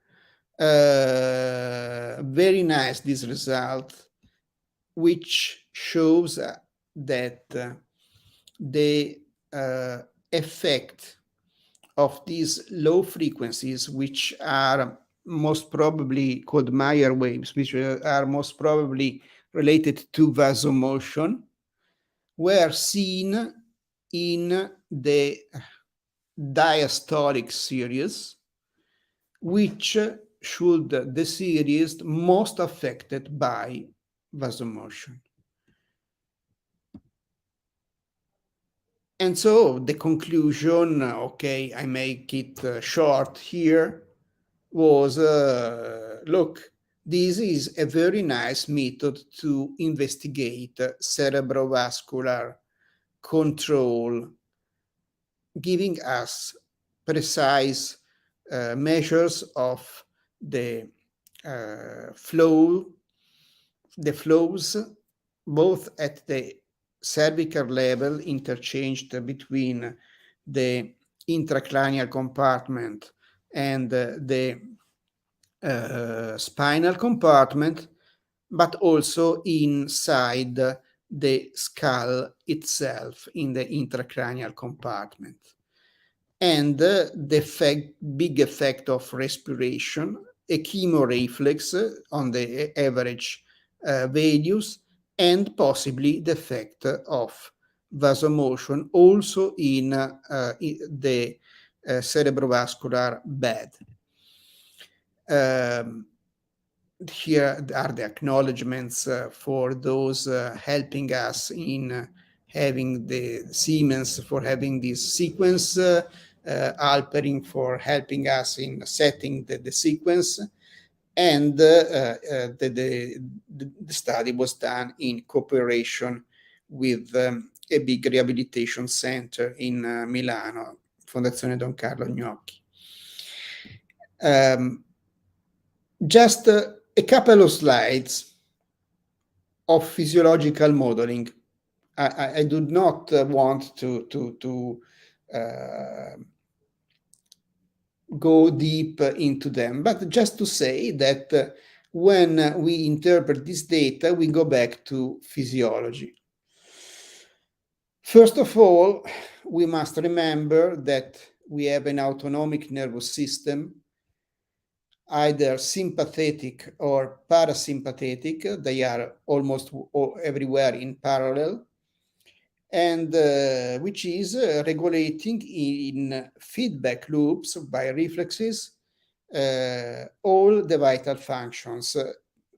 Very nice, this result, which shows that the effect of these low frequencies, which are most probably called Meyer waves, which are most probably related to vasomotion, were seen in the diastolic series, which should the series most affected by vasomotion. And so the conclusion, okay, I make it short here, was, look, this is a very nice method to investigate cerebrovascular control, giving us precise measures of the flows, both at the cervical level interchanged between the intracranial compartment and the spinal compartment, but also inside the skull itself in the intracranial compartment. And the big effect of respiration, a chemoreflex on the average values, and possibly the effect of vasomotion also in the cerebrovascular bed. Here are the acknowledgements for those helping us in having the Siemens for having this sequence, Alpering for helping us in setting the sequence, and the study was done in cooperation with a big rehabilitation center in Milano, Fondazione Don Carlo Gnocchi. Just a couple of slides of physiological modeling. I do not want to go deep into them, but just to say that when we interpret this data, we go back to physiology. First of all, we must remember that we have an autonomic nervous system, either sympathetic or parasympathetic. They are almost everywhere in parallel, and which is regulating in feedback loops by reflexes all the vital functions,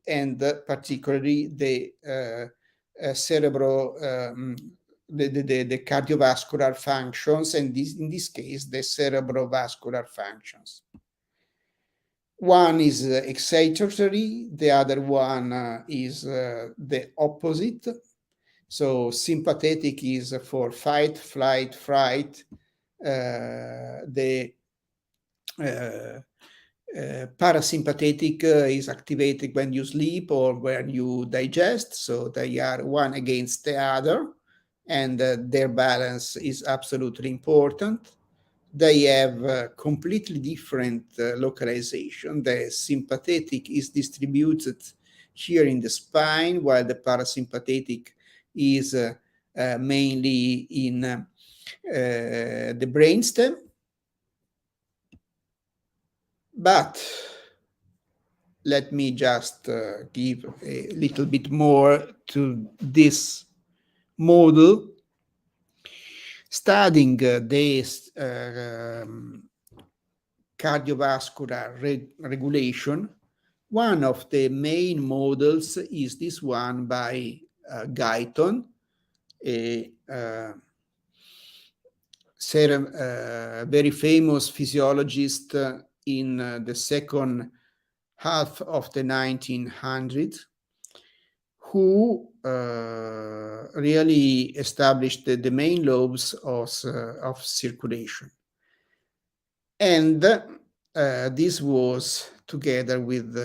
and particularly the the cardiovascular functions, and in this case, the cerebrovascular functions. One is excitatory, the other one is the opposite. So sympathetic is for fight, flight, fright. The parasympathetic is activated when you sleep or when you digest. So they are one against the other, and their balance is absolutely important. They have completely different localization. The sympathetic is distributed here in the spine, while the parasympathetic is mainly in the brainstem. But let me just give a little bit more to this model. Studying this cardiovascular regulation, one of the main models is this one by Guyton, a very famous physiologist in the second half of the 1900s, who really established the main lobes of circulation. And this was together with,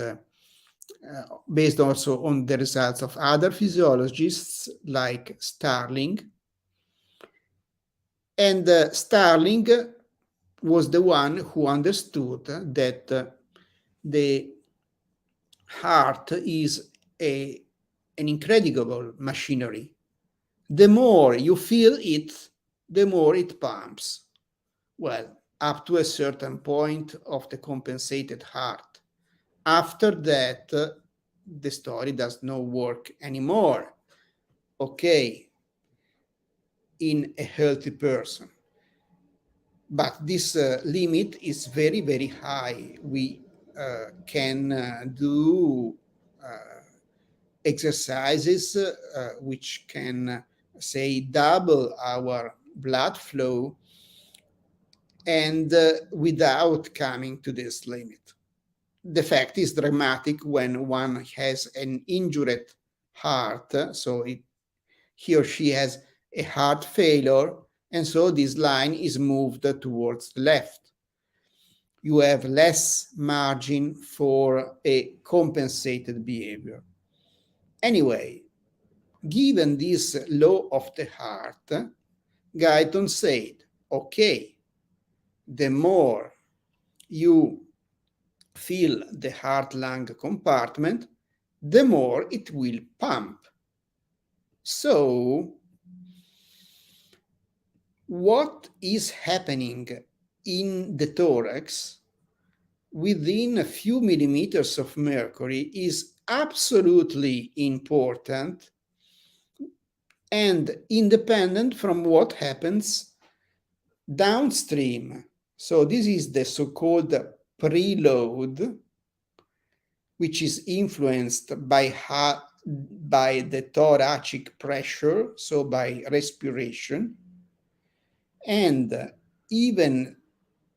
based also on the results of other physiologists like Starling. And Starling was the one who understood that the heart is an incredible machinery. The more you feel it, the more it pumps. Well, up to a certain point of the compensated heart. After that, the story does not work anymore. Okay, in a healthy person. But this limit is very, very high. We can do exercises which can, say, double our blood flow, and without coming to this limit. The fact is dramatic when one has an injured heart, so he or she has a heart failure, and so this line is moved towards the left. You have less margin for a compensated behavior. Anyway, given this law of the heart, Guyton said, okay, the more you fill the heart-lung compartment, the more it will pump. So, what is happening in the thorax within a few millimeters of mercury is absolutely important and independent from what happens downstream. So this is the so-called preload, which is influenced by the thoracic pressure, so by respiration, and even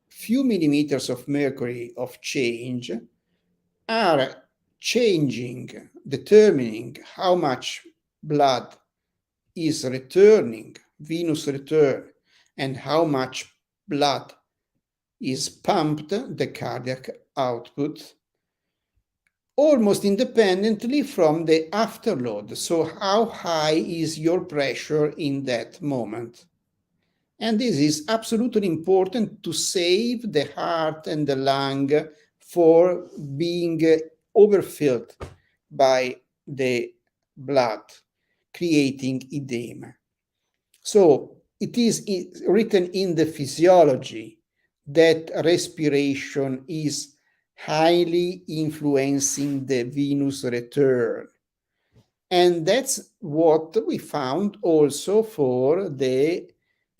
few millimeters of mercury of change are determining how much blood is returning, venous return, and how much blood is pumped, the cardiac output, almost independently from the afterload. So how high is your pressure in that moment? And this is absolutely important to save the heart and the lung for being overfilled by the blood, creating edema. So it is written in the physiology that respiration is highly influencing the venous return. And that's what we found also for the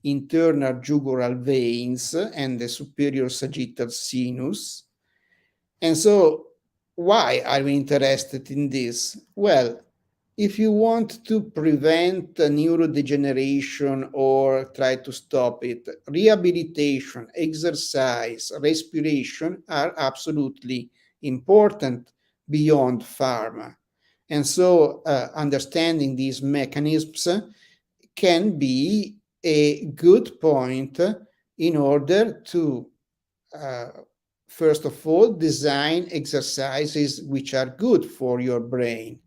internal jugular veins and the superior sagittal sinus. And so why are we interested in this? Well, if you want to prevent neurodegeneration or try to stop it, rehabilitation, exercise, respiration are absolutely important beyond pharma. And so understanding these mechanisms can be a good point in order to, first of all, design exercises which are good for your brain.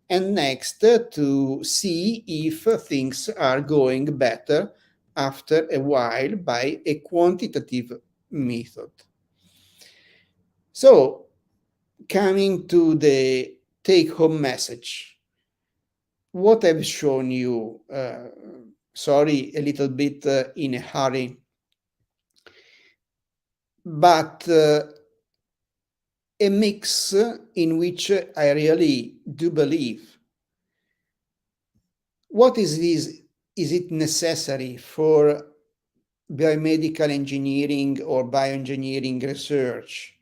And next, to see if things are going better after a while by a quantitative method. So, coming to the take-home message, what I've shown you, sorry, a little bit in a hurry, but a mix in which I really do believe. What is this? Is it necessary for biomedical engineering or bioengineering research?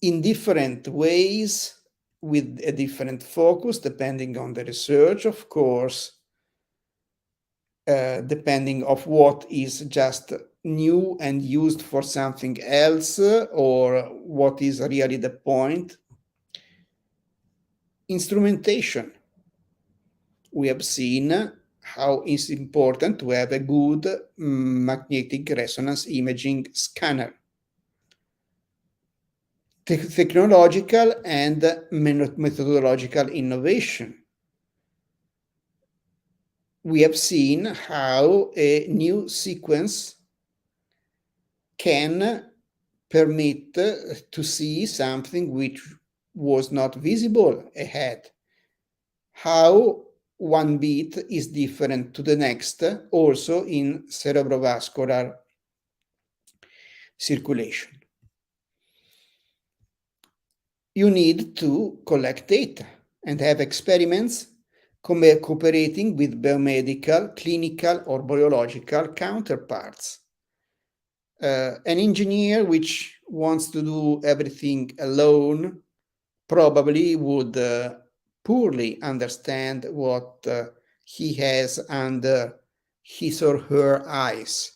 In different ways, with a different focus, depending on the research, of course, depending on what is just new and used for something else, or what is really the point. Instrumentation. We have seen how it's important to have a good magnetic resonance imaging scanner. Technological and methodological innovation. We have seen how a new sequence can permit to see something which was not visible ahead. How one beat is different to the next, also in cerebrovascular circulation. You need to collect data and have experiments cooperating with biomedical, clinical, or biological counterparts. An engineer which wants to do everything alone probably would poorly understand what he has under his or her eyes.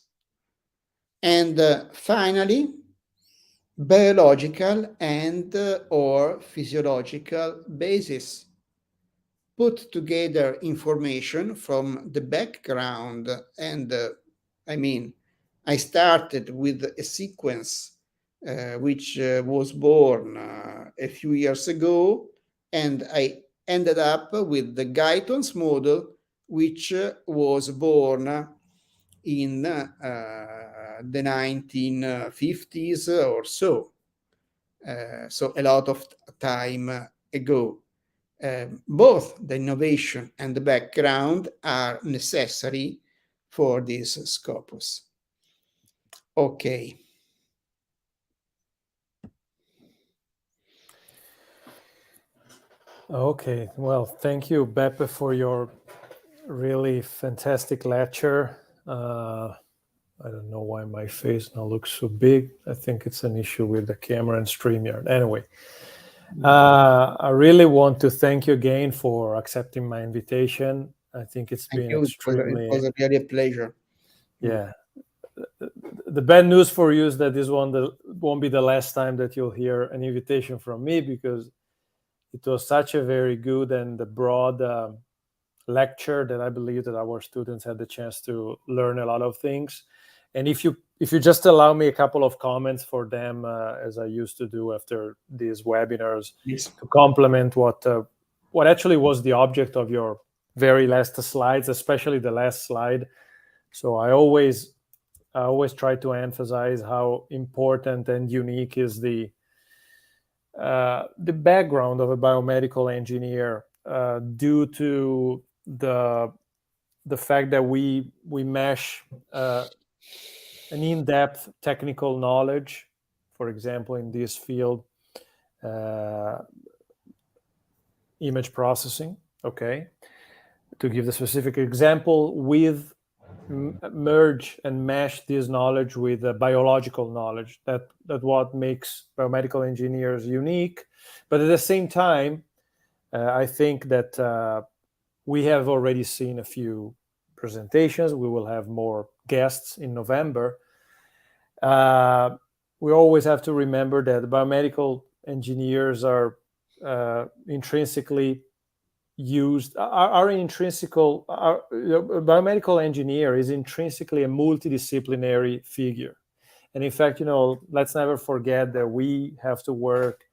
And finally, biological and or physiological basis. Put together information from the background, and I started with a sequence which was born a few years ago, and I ended up with the Guyton's model, which was born in the 1950s or so. So a lot of time ago. Both the innovation and the background are necessary for this scopus. Okay. Okay, well, thank you, Beppe, for your really fantastic lecture. I don't know why my face now looks so big. I think it's an issue with the camera and StreamYard. Anyway, I really want to thank you again for accepting my invitation. I think it's been extremely... It was really a pleasure. Yeah. The bad news for you is that this one won't be the last time that you'll hear an invitation from me, because it was such a very good and broad lecture that I believe that our students had the chance to learn a lot of things. And if you just allow me a couple of comments for them, as I used to do after these webinars, yes, to complement what actually was the object of your very last slides, especially the last slide. So I always try to emphasize how important and unique is the background of a biomedical engineer, due to the fact that we mesh an in-depth technical knowledge, for example, in this field, image processing, okay? To give the specific example, with merge and mesh this knowledge with biological knowledge. That what makes biomedical engineers unique. But at the same time, I think that we have already seen a few presentations. We will have more guests in November. We always have to remember that biomedical engineers are intrinsically used, biomedical engineer is intrinsically a multidisciplinary figure. And in fact, let's never forget that we have to work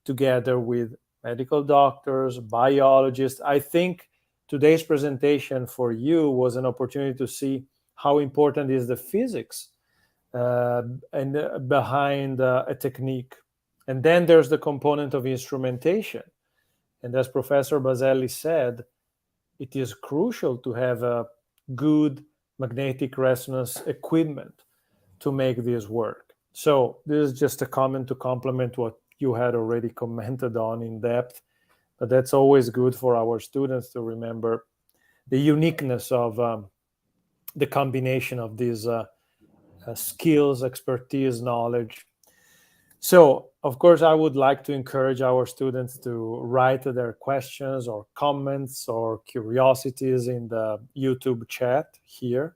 together with medical doctors, biologists. I think today's presentation for you was an opportunity to see how important is the physics and behind a technique. And then there's the component of instrumentation. And as Professor Baselli said, it is crucial to have a good magnetic resonance equipment to make this work. So this is just a comment to complement what you had already commented on in depth. But that's always good for our students to remember the uniqueness of the combination of these skills, expertise, knowledge. So, of course, I would like to encourage our students to write their questions or comments or curiosities in the YouTube chat here.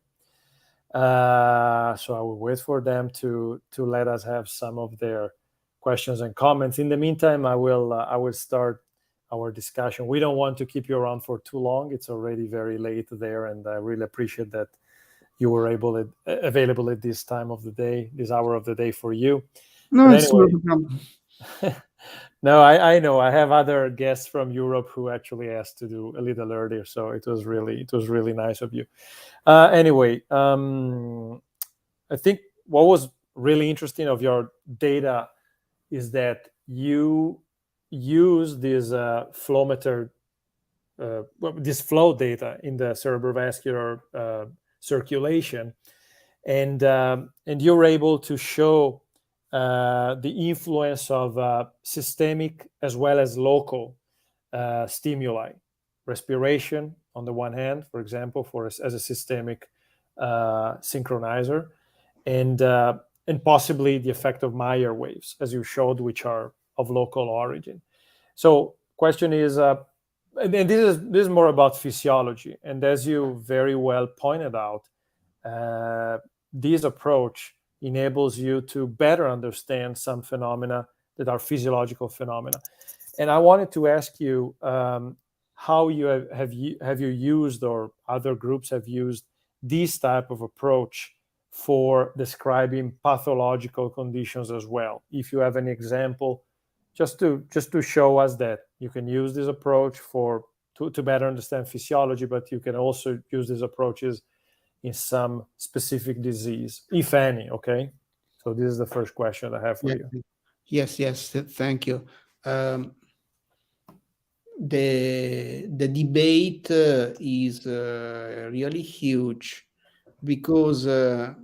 So I will wait for them to let us have some of their questions and comments. In the meantime, I will start our discussion. We don't want to keep you around for too long. It's already very late there, and I really appreciate that you were available at this time of the day, this hour of the day for you. No, But it's anyway, not a problem. No, I know. I have other guests from Europe who actually asked to do a little earlier, so it was really nice of you. Anyway, I think what was really interesting of your data is that you use this flowmeter, this flow data in the cerebrovascular circulation, and you're able to show the influence of systemic as well as local stimuli, respiration on the one hand, for example, as a systemic synchronizer, and possibly the effect of Mayer waves, as you showed, which are of local origin. So, question is, and this is more about physiology, and as you very well pointed out, this approach enables you to better understand some phenomena that are physiological phenomena. And I wanted to ask you how you have you used, or other groups have used, this type of approach for describing pathological conditions as well. If you have an example just to show us that you can use this approach to better understand physiology, but you can also use these approaches in some specific disease, if any. Okay, so this is the first question I have for you. Yes, thank you. The debate is really huge, because the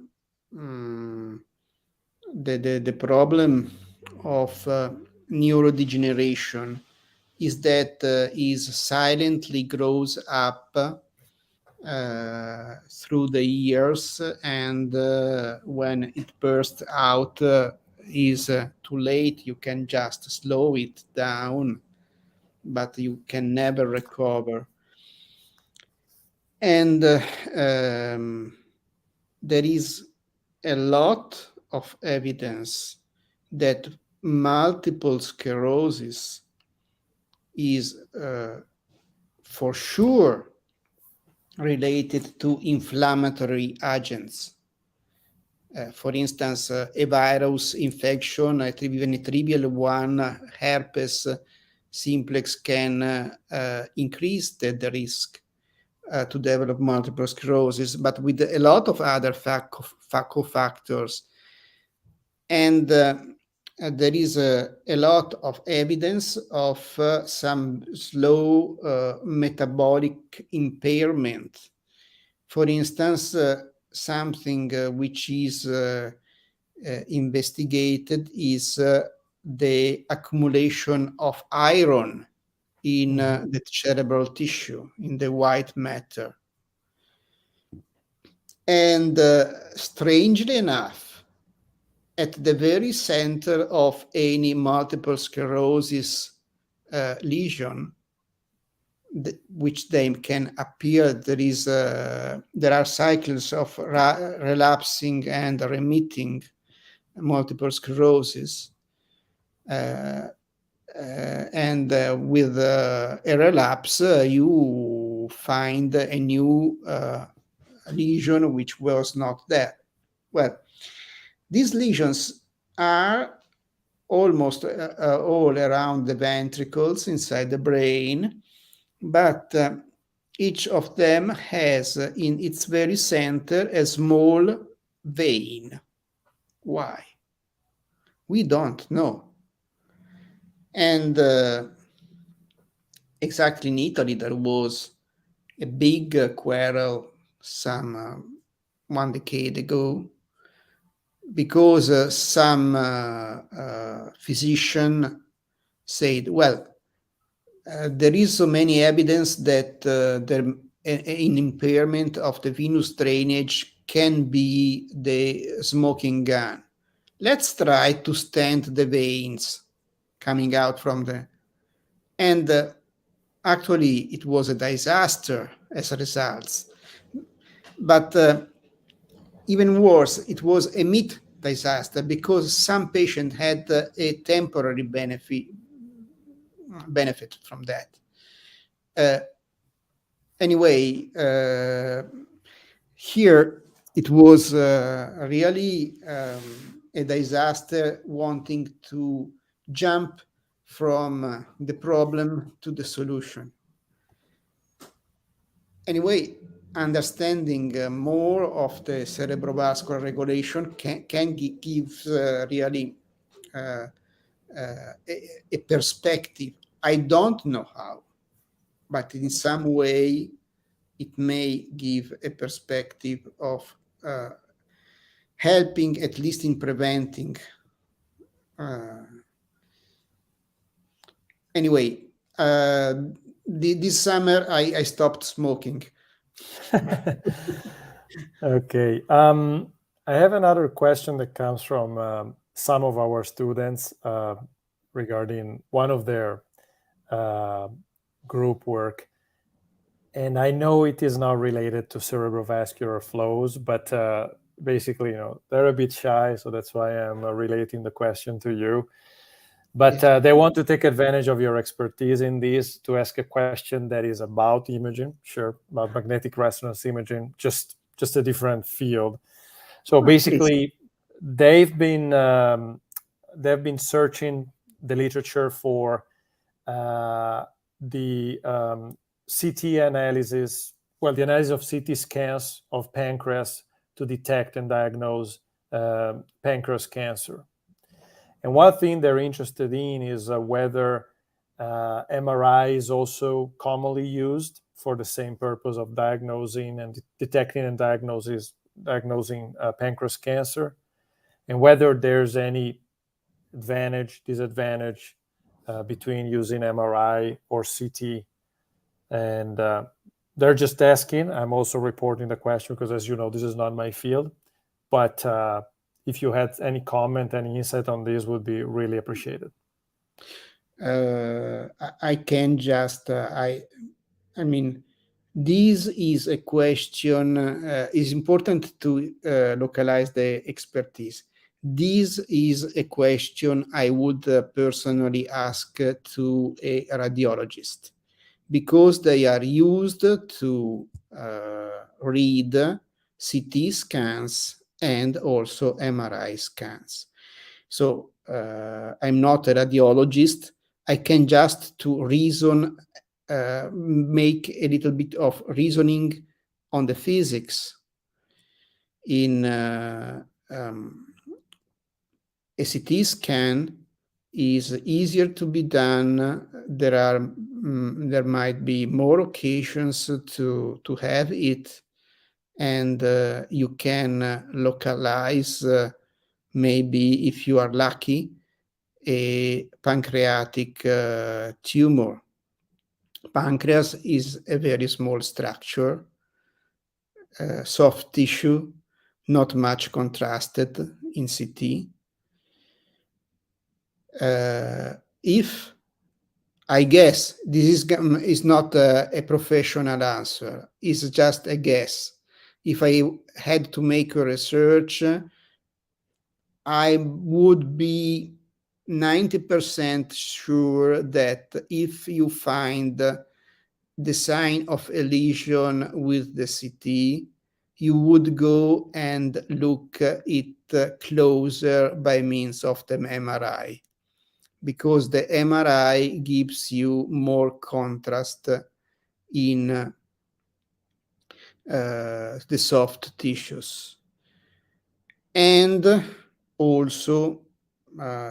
problem of neurodegeneration is that is silently grows up through the years, and when it bursts out is too late. You can just slow it down, but you can never recover. And there is a lot of evidence that multiple sclerosis is for sure related to inflammatory agents. For instance, a virus infection, even a trivial one, herpes simplex, can increase the risk to develop multiple sclerosis, but with a lot of other factors. And there is a lot of evidence of some slow metabolic impairment. For instance, something which is investigated is the accumulation of iron in the cerebral tissue, in the white matter. And strangely enough, at the very center of any multiple sclerosis lesion, which they can appear, there are cycles of relapsing and remitting multiple sclerosis. And with a relapse, you find a new lesion which was not there. Well, these lesions are almost all around the ventricles inside the brain, but each of them has in its very center a small vein. Why? We don't know. And exactly in Italy, there was a big quarrel some 1 decade ago, because some physician said, well, there is so many evidence that an impairment of the venous drainage can be the smoking gun. Let's try to stent the veins coming out from the... And actually, it was a disaster as a result. But even worse, it was a mid disaster, because some patient had a temporary benefit from that. Anyway, here it was really a disaster, wanting to jump from the problem to the solution. Anyway, understanding more of the cerebrovascular regulation can give really a perspective. I don't know how, but in some way it may give a perspective of helping, at least in preventing. Anyway, this summer I stopped smoking. Okay. I have another question that comes from some of our students regarding one of their group work. And I know it is not related to cerebrovascular flows, but basically, they're a bit shy, so that's why I'm relating the question to you. But they want to take advantage of your expertise in this to ask a question that is about imaging, about magnetic resonance imaging, just a different field. So basically, they've been searching the literature for the CT analysis, well, the analysis of CT scans of pancreas to detect and diagnose pancreas cancer. And one thing they're interested in is whether MRI is also commonly used for the same purpose of diagnosing and detecting and diagnosing pancreas cancer, and whether there's any advantage, disadvantage between using MRI or CT. And they're just asking. I'm also reporting the question because, as you know, this is not my field. But if you had any comment, any insight on this, would be really appreciated. I can just, I mean, this is a question, it's important to localize the expertise. This is a question I would personally ask to a radiologist, because they are used to read CT scans and also MRI scans. So I'm not a radiologist. I can just to reason, make a little bit of reasoning on the physics. In a CT scan is easier to be done. There might be more occasions to have it, and you can localize, maybe if you are lucky, a pancreatic tumor. Pancreas is a very small structure, soft tissue, not much contrasted in CT. If I guess, this is not a professional answer, it's just a guess. If I had to make a research, I would be 90% sure that if you find the sign of a lesion with the CT, you would go and look it closer by means of the MRI, because the MRI gives you more contrast in the soft tissues. And also,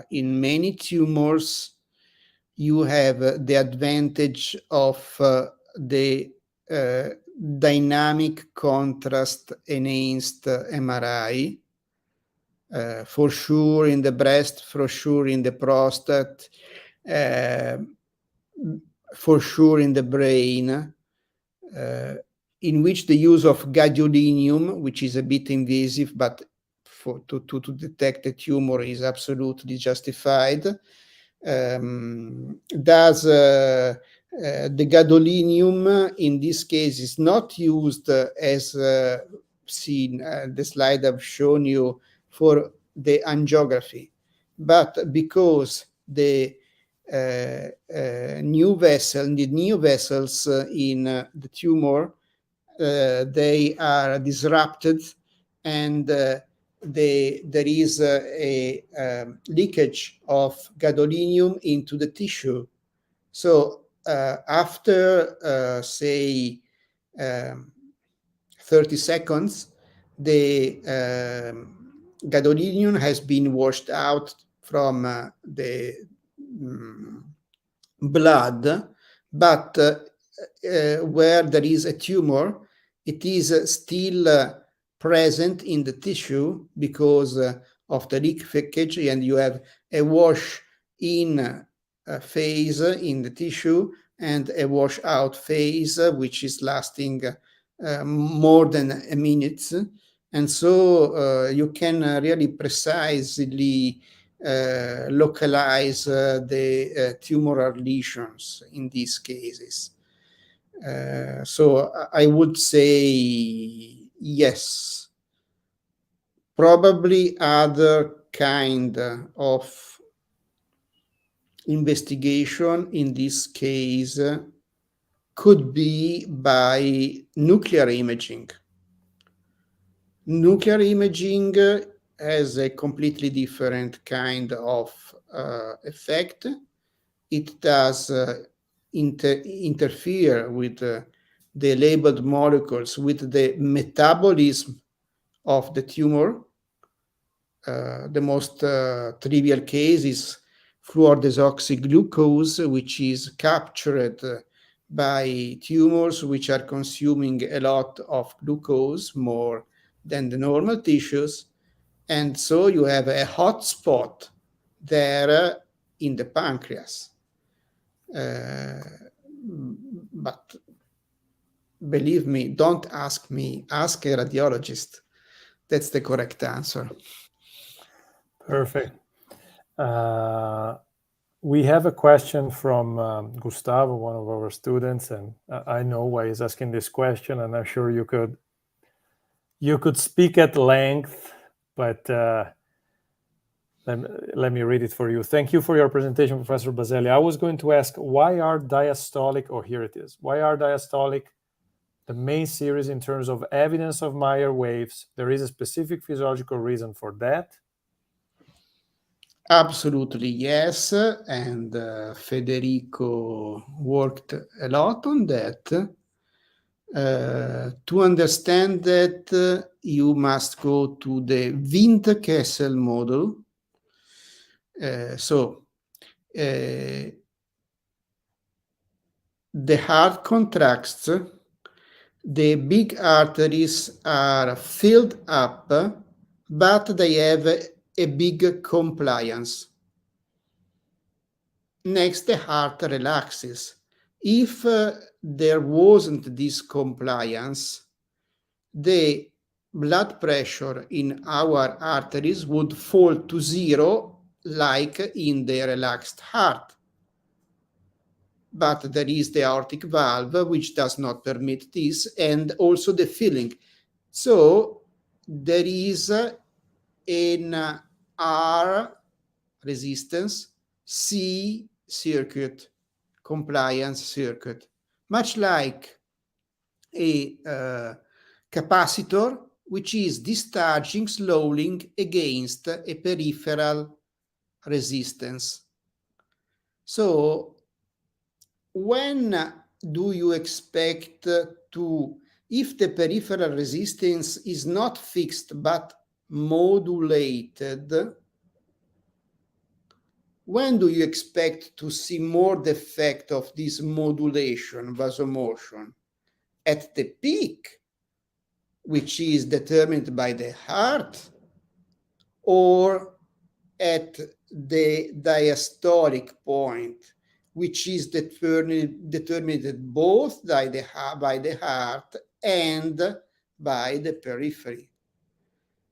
in many tumors, you have the advantage of the dynamic contrast enhanced MRI, for sure in the breast, for sure in the prostate, for sure in the brain, in which the use of gadolinium, which is a bit invasive, but to detect a tumor is absolutely justified, does the gadolinium in this case is not used as seen the slide I've shown you for the angiography, but because the new vessels in the tumor, they are disrupted, and there is a leakage of gadolinium into the tissue. So after say 30 seconds, the gadolinium has been washed out from the blood, but where there is a tumor, it is still present in the tissue because of the leakage, and you have a wash in phase in the tissue and a wash out phase, which is lasting more than a minute. And so you can really precisely localize the tumoral lesions in these cases. So I would say yes. Probably other kind of investigation in this case could be by nuclear imaging. Nuclear imaging has a completely different kind of effect. It does interfere with the labeled molecules with the metabolism of the tumor. The most trivial case is fluorodesoxyglucose, which is captured by tumors which are consuming a lot of glucose, more than the normal tissues. And so you have a hot spot there in the pancreas. But believe me, don't ask me, ask a radiologist. That's the correct answer. Perfect. We have a question from Gustavo, one of our students, and I know why he's asking this question, and I'm sure you could speak at length, but let me read it for you. Thank you for your presentation, Professor Baselli. I was going to ask, why are diastolic, or here it is, why are diastolic the main series in terms of evidence of Meyer waves? There is a specific physiological reason for that? Absolutely, yes. And Federico worked a lot on that. To understand that, you must go to the Windkessel model. The heart contracts, the big arteries are filled up, but they have a big compliance. Next, the heart relaxes. If there wasn't this compliance, the blood pressure in our arteries would fall to zero, like in the relaxed heart. But there is the aortic valve, which does not permit this, and also the filling. So there is an R resistance, C circuit, compliance circuit, much like a capacitor, which is discharging slowly against a peripheral resistance. So when do you expect to, if the peripheral resistance is not fixed but modulated, when do you expect to see more the effect of this modulation, vasomotion? At the peak, which is determined by the heart, or at the diastolic point, which is determined both by the heart and by the periphery.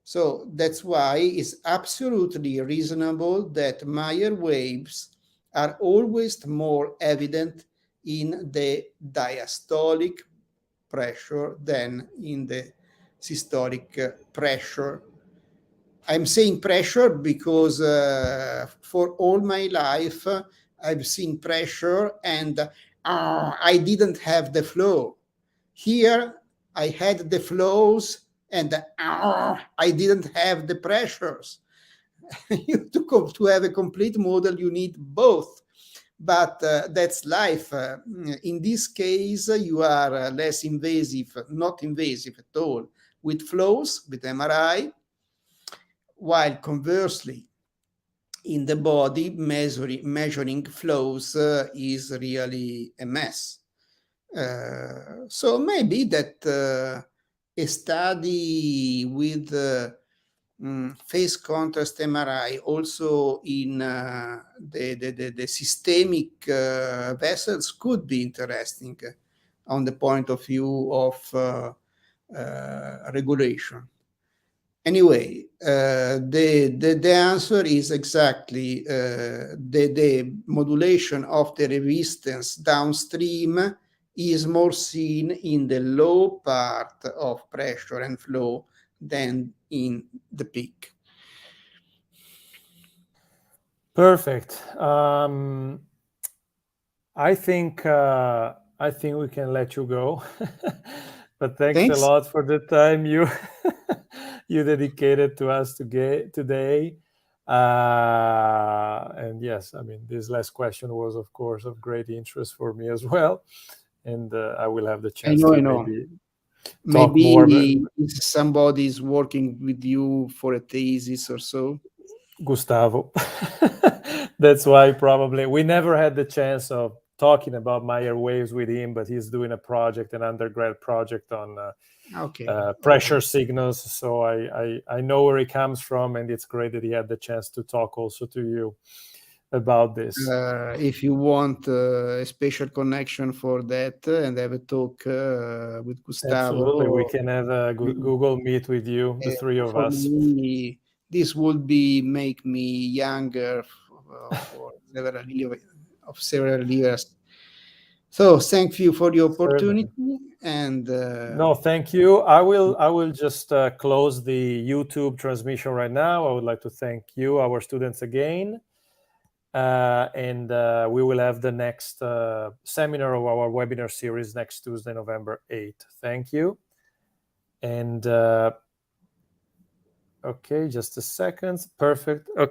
So that's why it's absolutely reasonable that Meyer waves are always more evident in the diastolic pressure than in the systolic pressure. I'm saying pressure because for all my life, I've seen pressure and I didn't have the flow. Here, I had the flows and I didn't have the pressures. To have a complete model, you need both. But that's life. In this case, you are less invasive, not invasive at all, with flows, with MRI, while conversely, in the body, measuring flows is really a mess. So maybe that a study with phase contrast MRI also in the systemic vessels could be interesting on the point of view of regulation. Anyway, the answer is exactly the modulation of the resistance downstream is more seen in the low part of pressure and flow than in the peak. Perfect. I think we can let you go. But thanks a lot for the time you dedicated to us today. And yes, I mean, this last question was, of course, of great interest for me as well. And I will have the chance to maybe talk more. Maybe somebody is working with you for a thesis or so. Gustavo. That's why probably we never had the chance of talking about Meyer waves with him, but he's doing a project, an undergrad project on pressure signals. So I know where he comes from, and it's great that he had the chance to talk also to you about this. If you want a special connection for that and have a talk with Gustavo, absolutely, we can have a Google Meet with you, the three of us. Me, this would make me younger for several years. So thank you for the opportunity. And no, thank you. I will just close the YouTube transmission right now. I would like to thank you, our students, again. And we will have the next seminar of our webinar series next Tuesday, November 8th. Thank you. And okay, just a second. Perfect. Okay.